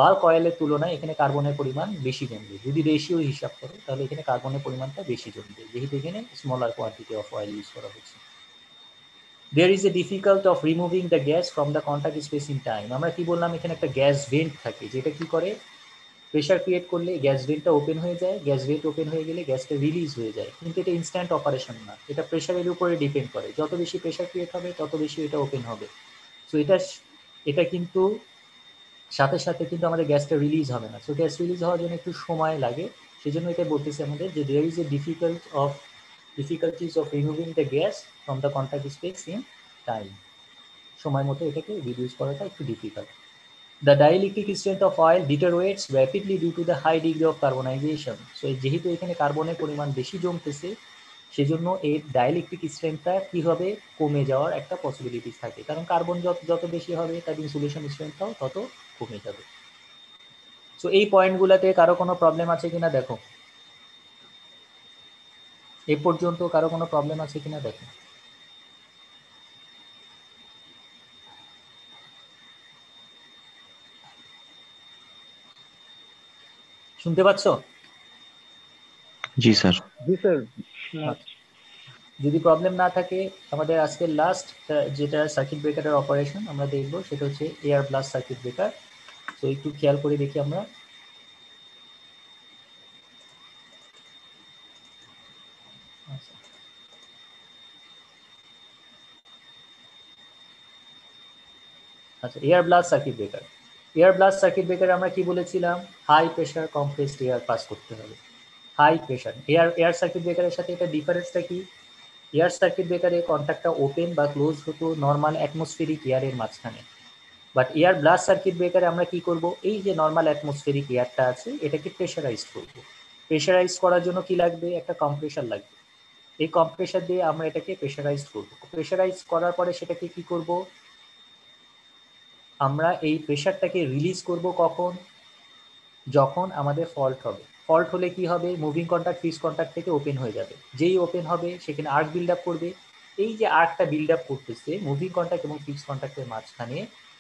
A: বাল্ক অয়েলের তুলনায় এখানে কার্বনের পরিমাণ বেশি জমবে। যদি রেশিও হিসাব করো তাহলে এখানে কার্বনের পরিমাণটা বেশি জমবে, যেহেতু এখানে smaller quantity of oil use করা হচ্ছে। There is a difficult of removing the gas from the contact space in time. আমরা কি বললাম, এখানে একটা গ্যাস ভেন্ট থাকে, যেটা কি করে প্রেশার ক্রিয়েট করলে গ্যাস ভেন্টটা ওপেন হয়ে যায়, গ্যাস ভেন্ট ওপেন হয়ে গেলে গ্যাসটা রিলিজ হয়ে যায়, কিন্তু এটা ইনস্ট্যান্ট অপারেশন না, এটা প্রেশারের উপরে ডিপেন্ড করে, যত বেশি প্রেশার ক্রিয়েট হবে তত বেশি এটা ওপেন হবে। সো এটা কিন্তু সাথে সাথে কিন্তু আমাদের গ্যাসটা রিলিজ হবে না, সো গ্যাস রিলিজ হওয়ার জন্য একটু সময় লাগে। সেজন্য এটা বলতেছে আমাদের যে there is a difficulties of removing the gas from the contact space in time. সময় মতো এটাকে রিডিউস করাটা একটু difficult. The dielectric strength of oil deteriorates rapidly due to the high degree of carbonization. So যেহেতু এখানে কার্বনের পরিমাণ বেশি জমতেছে, সেজন্য এই ডাইইলেকট্রিক স্ট্রেংথটা কি হবে, কমে যাওয়ার একটা পসিবিলিটি থাকে, কারণ কার্বন যত বেশি হবে তার ইনসুলেশন স্ট্রেংথটাও তত কমে যাবে। সো এই পয়েন্টগুলোতে কারো কোনো প্রবলেম আছে কিনা দেখো, এ পর্যন্ত কারো কোনো প্রবলেম আছে কিনা দেখো। শুনতে পাচ্ছ?
B: জি স্যার।
D: জি স্যার।
A: যদি প্রবলেম না থাকে, আমাদের আজকের লাস্ট যেটা সার্কিট ব্রেকারের অপারেশন আমরা দেখব, সেটা হচ্ছে এয়ার ব্লাস্ট সার্কিট ব্রেকার। তো একটু খেয়াল করে দেখি আমরা। আচ্ছা, air blast circuit breaker. Air blast circuit ব্রেকারে আমরা কি বলেছিলাম, high pressure compressed air pass করতে হবে। হাই প্রেশার এয়ার সার্কিট ব্রেকারের সাথে এটা ডিফারেন্সটা কি, এয়ার সার্কিট ব্রেকারে কন্ট্যাক্টটা ওপেন বা ক্লোজ হতো নর্মাল অ্যাটমসফেরিক এয়ারের মাঝখানে, বাট এয়ার ব্লাস্ট সার্কিট ব্রেকারে আমরা কি করব, এই যে নর্মাল অ্যাটমসফেরিক এয়ারটা আছে এটাকে প্রেশারাইজ করব। প্রেশারাইজ করার জন্য কি লাগবে, একটা কম্প্রেসার লাগবে। এই কম্প্রেসার দিয়ে আমরা এটাকে প্রেশারাইজ করব। প্রেশারাইজ করার পরে সেটাকে কি করব, আমরা এই প্রেশারটাকে রিলিজ করব কখন, যখন আমাদের ফল্ট হবে। ফল্ট হলে কি হবে, মুভিং কন্ট্যাক্ট ফিক্সড কন্ট্যাক্ট থেকে ওপেন হয়ে যাবে, যেই ওপেন হবে সেখানে আর্ক বিল্ড আপ করবে। এই যে আর্কটা বিল্ড আপ করতেছে মুভিং কন্ট্যাক্ট এবং ফিক্সড কন্ট্যাক্টের মাঝখানে,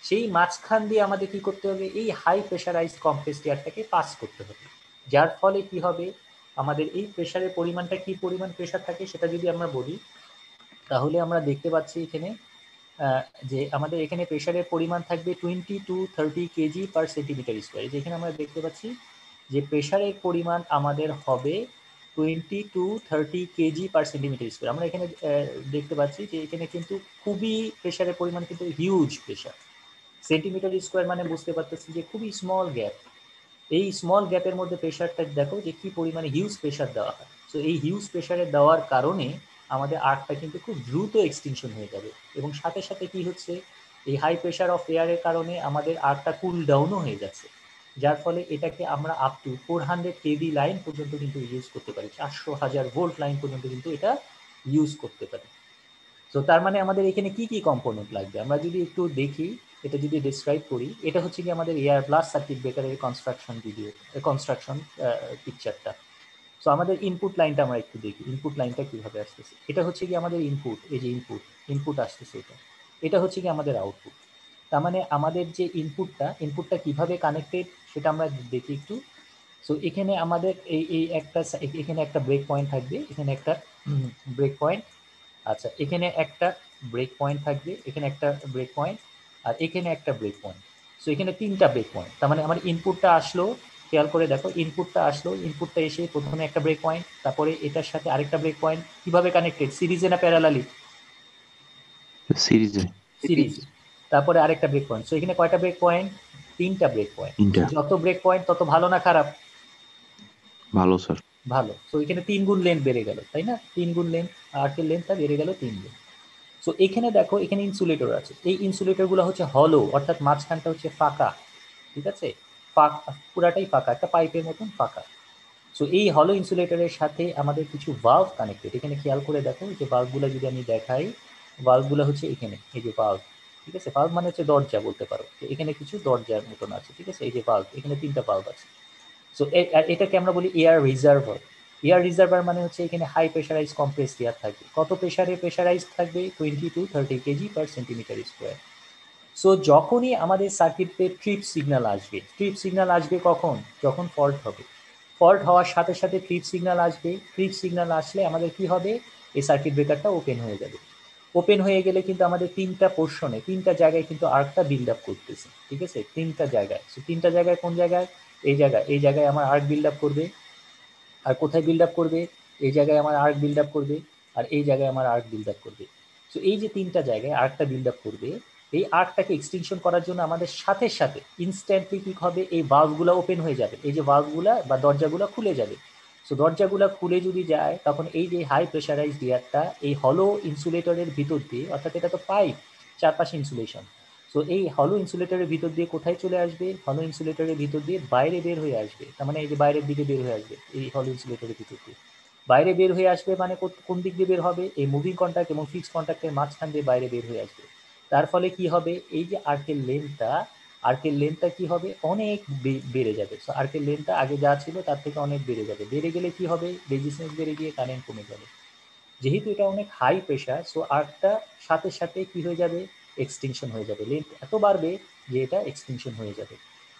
A: সেই মাঝখান দিয়ে আমাদের কি করতে হবে, এই হাই প্রেশারাইজড কম্প্রেসড এয়ারটাকে পাস করতে হবে। যার ফলে কি হবে, আমাদের এই প্রেশারের পরিমাণটা কি পরিমাণ প্রেশার থাকে সেটা যদি আমরা বলি, তাহলে আমরা দেখতে পাচ্ছি এখানে যে আমাদের এখানে প্রেশারের পরিমাণ থাকবে 20 to 30 KG per centimetre square. যেখানে আমরা দেখতে পাচ্ছি যে প্রেশারের পরিমাণ আমাদের হবে 20 to 30 KG per centimetre square. আমরা এখানে দেখতে পাচ্ছি যে এখানে কিন্তু খুবই প্রেশারের পরিমাণ কিন্তু হিউজ প্রেশার। সেন্টিমিটার স্কোয়ার মানে বুঝতে পারতেছি যে খুবই স্মল গ্যাপ। এই স্মল গ্যাপের মধ্যে প্রেশারটা দেখো যে কি পরিমাণে হিউজ প্রেশার দেওয়া হয়। সো এই হিউজ প্রেশারে দেওয়ার কারণে আমাদের আর্কটা কিন্তু খুব দ্রুত এক্সটিংশন হয়ে যাবে, এবং সাথে সাথে কি হচ্ছে, এই হাই প্রেশার অফ এয়ারের কারণে আমাদের আর্কটা কুল ডাউনও হয়ে যাচ্ছে, যার ফলে এটাকে আমরা আপ টু 400 কেভি লাইন পর্যন্ত কিন্তু ইউজ করতে পারি, 400,000 ভোল্ট লাইন পর্যন্ত কিন্তু এটা ইউজ করতে পারি। তো তার মানে আমাদের এখানে কি কি কম্পোনেন্ট লাগবে আমরা যদি একটু দেখি, এটা যদি ডিসক্রাইব করি, এটা হচ্ছে কি আমাদের এয়ার ব্লাস্ট সার্কিট ব্রেকারের কনস্ট্রাকশন পিকচারটা। সো আমাদের ইনপুট লাইনটা আমরা একটু দেখি, ইনপুট লাইনটা কিভাবে আসতেছে। এটা হচ্ছে কি আমাদের ইনপুট, এই যে ইনপুট আসতেছে, এটা হচ্ছে কি আমাদের আউটপুট। তার মানে আমাদের যে ইনপুটটা কিভাবে কানেক্টেড সেটা আমরা দেখি একটু। সো সো এখানে আমাদের এখানে একটা ব্রেক পয়েন্ট থাকবে, এখানে একটা ব্রেক পয়েন্ট, আচ্ছা এখানে একটা ব্রেক পয়েন্ট থাকবে, এখানে একটা ব্রেক পয়েন্ট, আর এখানে একটা ব্রেক পয়েন্ট। সো এখানে 3টা ব্রেক পয়েন্ট। তার মানে আমার ইনপুটটা আসলো, খেয়াল করে দেখো, ইনপুটটা আসলো, ইনপুটটা এসে প্রথমে একটা ব্রেক পয়েন্ট, তারপরে এটার সাথে আরেকটা ব্রেক পয়েন্ট। কিভাবে কানেক্টেড, সিরিজে না প্যারালালি?
B: সিরিজে।
A: সিরিজ। তারপরে আরেকটা ব্রেক পয়েন্ট। সো এখানে কয়টা ব্রেক পয়েন্ট? 3টা ব্রেক পয়েন্ট।
B: তিনটা।
A: যত ব্রেক পয়েন্ট তত ভালো না খারাপ?
B: ভালো স্যার।
A: ভালো। সো এখানে 3 গুণ লেন্থ বেড়ে গেল, তাই না? 3 গুণ লেন্থ, আর্কের লেন্থটা বেড়ে গেল 3 গুণ। সো এখানে দেখো, এখানে ইনসুলেটর আছে। এই ইনসুলেটরগুলো হচ্ছে হলো, অর্থাৎ মাঝখানটা হচ্ছে ফাঁকা, ঠিক আছে? পুরাটাই ফাঁকা, একটা পাইপের মতন ফাঁকা। সো এই হলো ইনসুলেটরের সাথে আমাদের কিছু ভালভ কানেক্টেড। এখানে খেয়াল করে দেখো যে ভালভগুলো যদি আমি দেখাই, ভালভগুলো হচ্ছে এখানে, এই যে ভালভ, ঠিক আছে? ভালভ মানে হচ্ছে দরজা বলতে পারো। তো এখানে কিছু দরজার মতন আছে, ঠিক আছে? এই যে ভালভ, এখানে 3টা ভালভ আছে। সো এটাকে আমরা বলি এয়ার রিজার্ভার। এয়ার রিজার্ভার মানে হচ্ছে এখানে হাই প্রেশারাইজ কম্প্রেসড এয়ার থাকবে। কত প্রেশারে প্রেশারাইজ থাকবে? 20 to 30 KG per centimetre square. So যখনই আমাদের সার্কিটে ট্রিপ সিগন্যাল আসবে, ট্রিপ সিগন্যাল আসবে কখন? যখন ফল্ট হবে। ফল্ট হওয়ার সাথে সাথে ট্রিপ সিগন্যাল আসবে। ট্রিপ সিগন্যাল আসলে আমাদের কি হবে? এই সার্কিট ব্রেকারটা ওপেন হয়ে যাবে। ওপেন হয়ে গেলে কিন্তু আমাদের 3টা পোর্শনে, 3টা জায়গায় কিন্তু আর্কটা বিল্ড আপ করতেছে, ঠিক আছে? 3টা জায়গায়। সো 3টা জায়গায় কোন জায়গায়? এই জায়গায় আমার আর্ক বিল্ড আপ করবে। আর কোথায় বিল্ড আপ করবে? এই জায়গায় আমার আর্ক বিল্ড আপ করবে, আর এই জায়গায় আমার আর্ক বিল্ড আপ করবে। সো এই যে 3টা জায়গায় আর্কটা বিল্ড আপ করবে, এই আর্কটাকে এক্সটেনশন করার জন্য আমাদের সাথে সাথে ইনস্ট্যান্টলি কি হবে? এই ভালভগুলো ওপেন হয়ে যাবে, এই যে ভালভগুলা বা দরজাগুলো খুলে যাবে। সো দরজাগুলো খুলে যদি যায়, তখন এই যে হাই প্রেশারাইজড এয়ারটা এই হলো ইনসুলেটরের ভিতর দিয়ে, অর্থাৎ এটা তো পাইপ, চারপাশে ইনসুলেশন। সো এই হলো ইনসুলেটরের ভিতর দিয়ে কোথায় চলে আসবে? হলো ইনসুলেটরের ভিতর দিয়ে বাইরে বের হয়ে আসবে। তার মানে এই যে বাইরের দিকে বের হয়ে আসবে এই হলো ইনসুলেটরের ভিতর দিয়ে। বাইরে বের হয়ে আসবে মানে কোন দিক দিয়ে বের হবে? এই মুভিং কন্ট্যাক্ট এবং ফিক্সড কন্ট্যাক্টের মাঝখান দিয়ে বাইরে বের হয়ে আসবে। তার ফলে কি হবে? এই যে আর্কের লেন্থটা কি হবে? অনেক বেড়ে যাবে। সো আর্কের লেন্থটা আগে যা ছিল তার থেকে অনেক বেড়ে যাবে। বেড়ে গেলে কি হবে? রেজিস্ট্যান্স বেড়ে গিয়ে কারেন্ট কমে যাবে। যেহেতু এটা অনেক হাই প্রেশার, সো আর্কটা সাথে সাথে কি হয়ে যাবে? এক্সটিংশন হয়ে যাবে। লেন্থ এত বাড়বে যে এটা এক্সটিংশন হয়ে যাবে।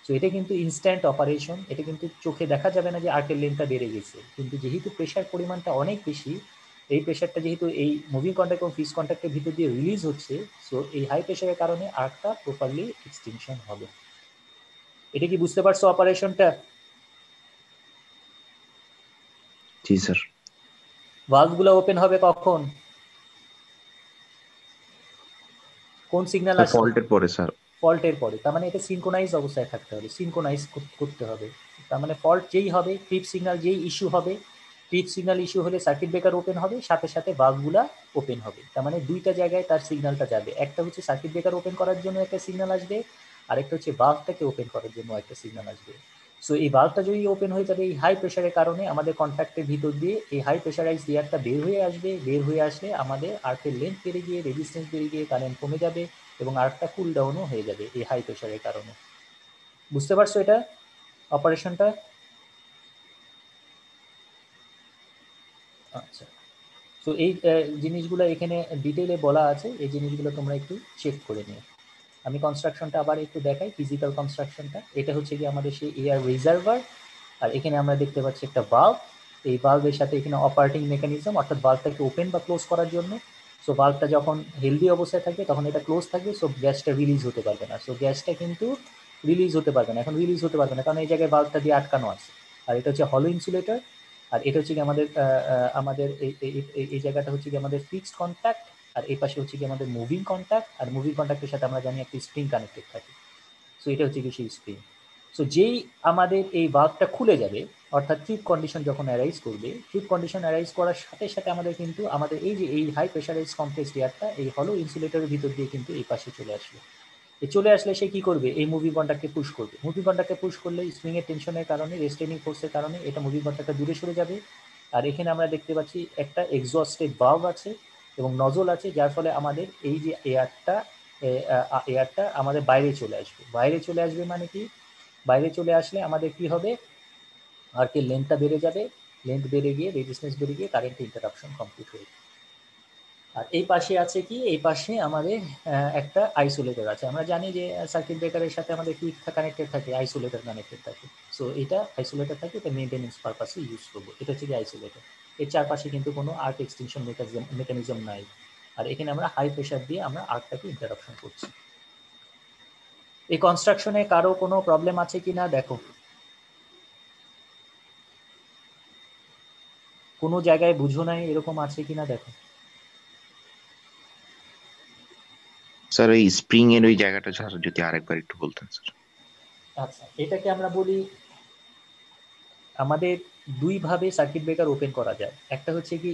A: সো এটা কিন্তু ইনস্ট্যান্ট অপারেশন, এটা কিন্তু চোখে দেখা যাবে না যে আর্কের লেন্থটা বেড়ে গেছে, কিন্তু যেহেতু প্রেশার পরিমাণটা অনেক বেশি, এই প্রেশারটা যেহেতু এই মুভিং কন্ট্যাক্ট এবং ফিক্সড কন্ট্যাক্টের ভিতর দিয়ে রিলিজ হচ্ছে, সো এই হাই প্রেশারের কারণে আর্কটা প্রপারলি এক্সটিংশন হবে। এটা কি বুঝতে পারছো অপারেশনটা?
B: জি স্যার।
A: ভালভগুলো ওপেন হবে কখন? কোন সিগন্যাল
B: স্যার
A: আসছে?
B: ফল্টের পরে স্যার।
A: ফল্টের পরে। তার মানে এটা সিনক্রোনাইজ অবস্থায় থাকতে হবে, সিনক্রোনাইজ করতে হবে। তার মানে ফল্ট যেই হবে, ট্রিপ সিগন্যাল যেই ইস্যু হবে, ট্রিপ সিগন্যাল ইস্যু হলে সার্কিট ব্রেকার ওপেন হবে, সাথে সাথে ভালভগুলা ওপেন হবে। তার মানে 2টা জায়গায় তার সিগন্যালটা যাবে। একটা হচ্ছে সার্কিট ব্রেকার ওপেন করার জন্য একটা সিগন্যাল আসবে, আরেকটা হচ্ছে ভালভটাকে ওপেন করার জন্য একটা সিগন্যাল আসবে। সো এই ভালভটা যদি ওপেন হয়ে যাবে, এই হাই প্রেশারের কারণে আমাদের কন্ট্যাক্টের ভিতর দিয়ে এই হাই প্রেশারাইজ এয়ারটা বের হয়ে আসবে। বের হয়ে আসলে আমাদের আর্কের লেন্থ বেড়ে গিয়ে, রেজিস্ট্যান্স বেড়ে গিয়ে কারেন্ট কমে যাবে এবং আর্কটা কুল ডাউনও হয়ে যাবে এই হাই প্রেশারের কারণে। বুঝতে পারছো এটা অপারেশনটা? আচ্ছা। তো এই জিনিসগুলো এখানে ডিটেইলে বলা আছে, এই জিনিসগুলো তোমরা একটু চেক করে নিও। আমি কনস্ট্রাকশনটা আবার একটু দেখাই, ফিজিক্যাল কনস্ট্রাকশনটা। এটা হচ্ছে কি আমাদের সেই এয়ার রিজার্ভার, আর এখানে আমরা দেখতে পাচ্ছি একটা বাল্ব। এই বাল্বের সাথে এখানে অপারেটিং মেকানিজম, অর্থাৎ বাল্বটাকে ওপেন বা ক্লোজ করার জন্য। সো বাল্বটা যখন হেলদি অবস্থায় থাকবে তখন এটা ক্লোজ থাকবে, সো গ্যাসটা রিলিজ হতে পারবে না। সো গ্যাসটা কিন্তু রিলিজ হতে পারবে না, এখন রিলিজ হতে পারবে না কারণ এই জায়গায় বাল্বটা দিয়ে আটকানো আছে। আর এটা হচ্ছে হলো ইনসুলেটর। আর এটা হচ্ছে কি আমাদের এই জায়গাটা হচ্ছে কি আমাদের ফিক্সড কন্ট্যাক্ট, আর এই পাশে হচ্ছে কি আমাদের মুভিং কন্ট্যাক্ট। আর মুভিং কন্ট্যাক্টের সাথে আমরা জানি একটা স্প্রিং কানেক্টেড থাকে। সো এটা হচ্ছে কি সেই স্প্রিং। সো যেই আমাদের এই ভালভটা খুলে যাবে, অর্থাৎ ট্রিপ কন্ডিশন যখন অ্যারাইজ করবে, ট্রিপ কন্ডিশন অ্যারাইজ করার সাথে সাথে আমাদের কিন্তু আমাদের এই যে এই হাই প্রেশারাইজ কমপ্লেক্স এয়ারটা এই হলো ইনসুলেটরের ভিতর দিয়ে কিন্তু এই পাশে চলে আসবে। চলে আসলে সে কি করবে? এই মুভিং কন্ট্যাক্টকে পুশ করবে। মুভিং কন্ট্যাক্টকে পুশ করলে স্প্রিং এর টেনশনের কারণে, রেস্টেনিং ফোর্সের কারণে এটা মুভিং কন্ট্যাক্টটা দূরে সরে যাবে। আর এখানে আমরা দেখতে পাচ্ছি একটা এক্সস্টেড ভালভ আছে এবং নজল আছে, যার ফলে আমাদের এই যে এয়ারটা আমাদের বাইরে চলে আসবে। বাইরে চলে আসবে মানে কি? বাইরে চলে আসলে আমাদের কি হবে? আর্কের লেন্থটা বেড়ে যাবে, লেন্থ বেড়ে গিয়ে রেজিস্ট্যান্স বেড়ে গিয়ে কারেন্ট ইন্টারাপশন কমপ্লিট হয়ে যাবে। আর এই পাশে আছে কি, এই পাশে আমাদের একটা আইসোলেটর আছে। আমরা জানি যে সার্কিট ব্রেকারের সাথে আমাদের কি কানেক্টেড থাকে, আইসোলেটর কানেক্টেড থাকে। সো এটা আইসোলেটর থাকে, এটা মেইনটেনেন্স পারপাসে ইউজ করবো। এটা হচ্ছে কি আইসোলেটর। এর চারপাশে কিন্তু কোনো আর্ক এক্সটেনশন মেকানিজম নাই। আর এখানে আমরা হাই প্রেশার দিয়ে আমরা আর্কটাকে ইন্টারাপশন করছি। এই কনস্ট্রাকশনে কারো কোনো প্রবলেম আছে কিনা দেখো, কোনো জায়গায় বুঝো নাই এরকম আছে কিনা দেখো।
B: স্যার ওই স্প্রিং এর ওই জায়গাটা স্যার যদি আরেকবার একটু বলতেন স্যার।
A: আচ্ছা, এটাকে আমরা বলি, আমাদের দুইভাবে সার্কিট ব্রেকার ওপেন করা যায়। একটা হচ্ছে কি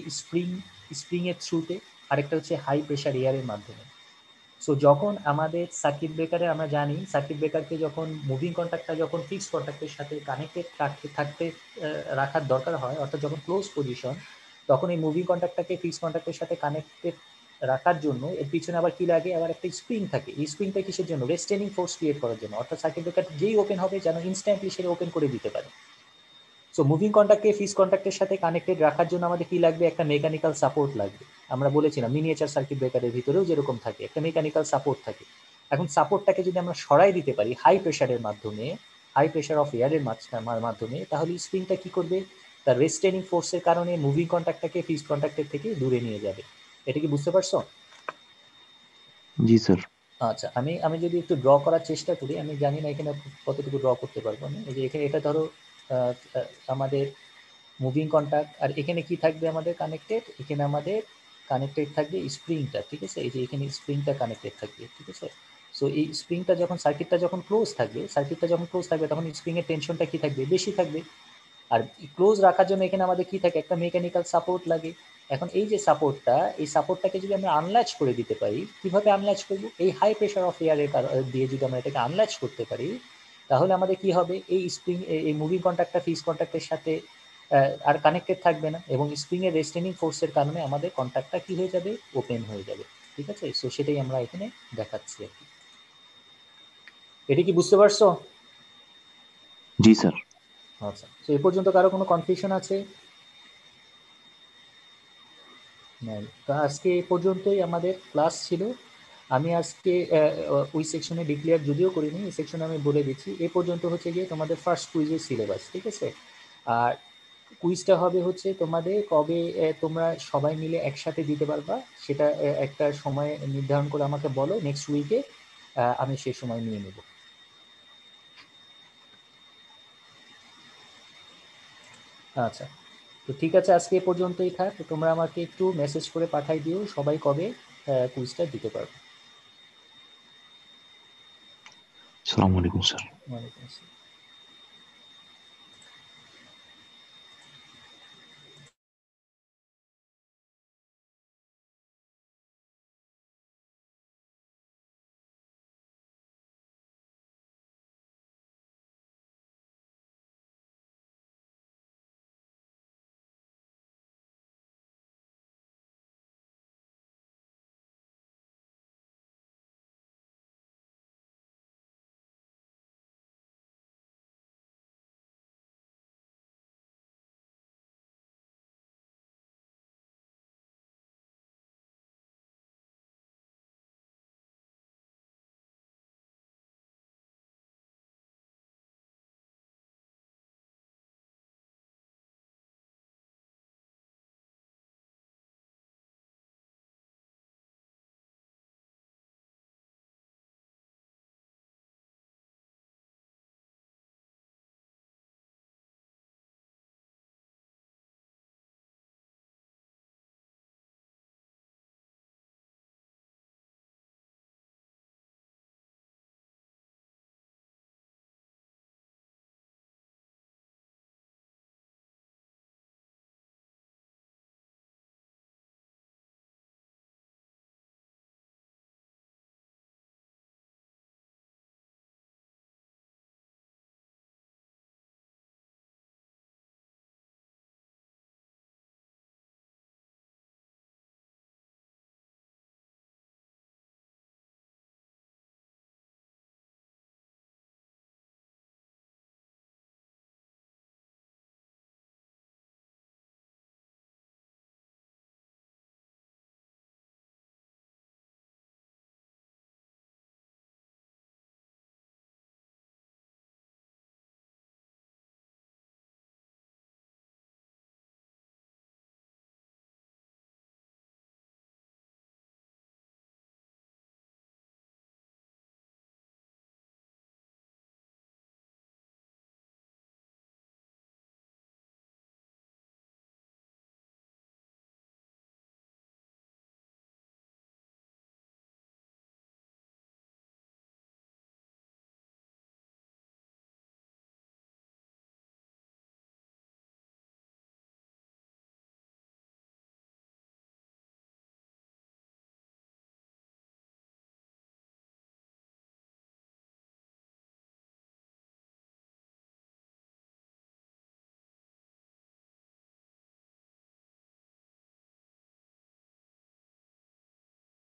A: স্প্রিং এর থ্রুতে, আরেকটা হচ্ছে হাই প্রেশার এয়ারের মাধ্যমে। সো যখন আমাদের সার্কিট ব্রেকারে আমরা জানি সার্কিট ব্রেকারকে যখন মুভিং কন্ট্যাক্টটা যখন ফিক্সড কন্ট্যাক্টের সাথে কানেক্টেড থাকতে রাখার দরকার হয়, অর্থাৎ যখন ক্লোজ পজিশন, তখন এই মুভিং কন্ট্যাক্টটাকে ফিক্সড কন্ট্যাক্টের সাথে কানেক্টেড রাখার জন্য এর পিছনে আবার কি লাগে, আবার একটা স্প্রিং থাকে। এই স্প্রিংটা কিসের জন্য? রেস্টেনিং ফোর্স ক্রিয়েট করার জন্য, অর্থাৎ সার্কিট ব্রেকার যেই ওপেন হবে যেন ইনস্ট্যান্টলি সেটা ওপেন করে দিতে পারে। সো মুভিং কন্ট্যাক্টকে ফিক্সড কন্ট্যাক্টের সাথে কানেক্টেড রাখার জন্য আমাদের কি লাগবে? একটা মেকানিক্যাল সাপোর্ট লাগবে। আমরা বলেছিলাম মিনিয়েচার সার্কিট ব্রেকারের ভিতরেও যেরকম থাকে একটা মেকানিক্যাল সাপোর্ট থাকে। এখন সাপোর্টটাকে যদি আমরা সরাই দিতে পারি হাই প্রেশারের মাধ্যমে, হাই প্রেশার অফ এয়ারের মাধ্যমে, তাহলে স্প্রিংটা কি করবে? তার রেস্টেনিং ফোর্সের কারণে মুভিং কন্ট্যাক্টটাকে ফিক্সড কন্ট্যাক্টের থেকে দূরে নিয়ে যাবে। এটা কি বুঝতে পারছো?
B: জি স্যার।
A: আচ্ছা, আমি আমি যদি একটু ড্র করার চেষ্টা করি, আমি জানি না এখানে কতটুকু ড্র করতে পারবো আমি। এই যে এখানে এটা ধরো আমাদের মুভিং কন্ট্যাক্ট, আর এখানে কি থাকবে আমাদের কানেক্টেড? এখানে আমাদের কানেক্টেড থাকবে স্প্রিংটা, ঠিক আছে? এই যে এখানে স্প্রিংটা কানেক্টেড থাকবে, ঠিক আছে? সো এই স্প্রিংটা যখন সার্কিটটা যখন ক্লোজ থাকবে তখন স্প্রিং এর টেনশনটা কি থাকবে? বেশি থাকবে। আর ক্লোজ রাখার জন্য এখানে আমাদের কি থাকে? একটা মেকানিক্যাল সাপোর্ট লাগে। এখন এই যে সাপোর্টটা, এই সাপোর্টটাকে যদি আমরা আনল্যাচ করে দিতে পারি, কিভাবে আনল্যাচ করবো? এই হাই প্রেশার অফ এয়ারের দিয়ে যদি আমরা এটাকে আনল্যাচ করতে পারি, তাহলে আমাদের কি হবে? এই স্প্রিং, এই মুভিং কন্ট্যাক্টটা ফিক্সড কন্ট্যাক্টের সাথে আর কানেক্টেড থাকবে না, এবং স্প্রিং এর রেস্টেনিং ফোর্সের কারণে আমাদের কন্ট্যাক্টটা কি হয়ে যাবে? ওপেন হয়ে যাবে, ঠিক আছে? সো সেটাই আমরা এখানে দেখাচ্ছি আর কি। এটা কি বুঝতে পারছো?
B: জি স্যার।
A: আচ্ছা, তো এই পর্যন্ত কারো কোনো কনফিউশন আছে? নাই। তো আজকে এই পর্যন্তই আমাদের ক্লাস ছিল। আমি আজকে ওই সেকশনে ডিক্লেয়ার যদিও করিনি, এই সেকশনে আমি বলে দিচ্ছি এ পর্যন্ত হচ্ছে গিয়ে তোমাদের ফার্স্ট কুইজের সিলেবাস, ঠিক আছে? আর কুইজটা হবে হচ্ছে তোমাদের কবে তোমরা সবাই মিলে একসাথে দিতে পারবা, সেটা একটা সময় নির্ধারণ করে আমাকে বলো। নেক্সট উইকে আমি সেই সময় নিয়ে নেব। আচ্ছা, তো ঠিক আছে, আজকে এ পর্যন্তই থাক। তোমরা আমাকে একটু মেসেজ করে পাঠাই দিও সবাই কবে কুইজটা দিতে পারবে।
B: আসসালামু আলাইকুম স্যার।
A: ওয়ালাইকুম আসসালাম।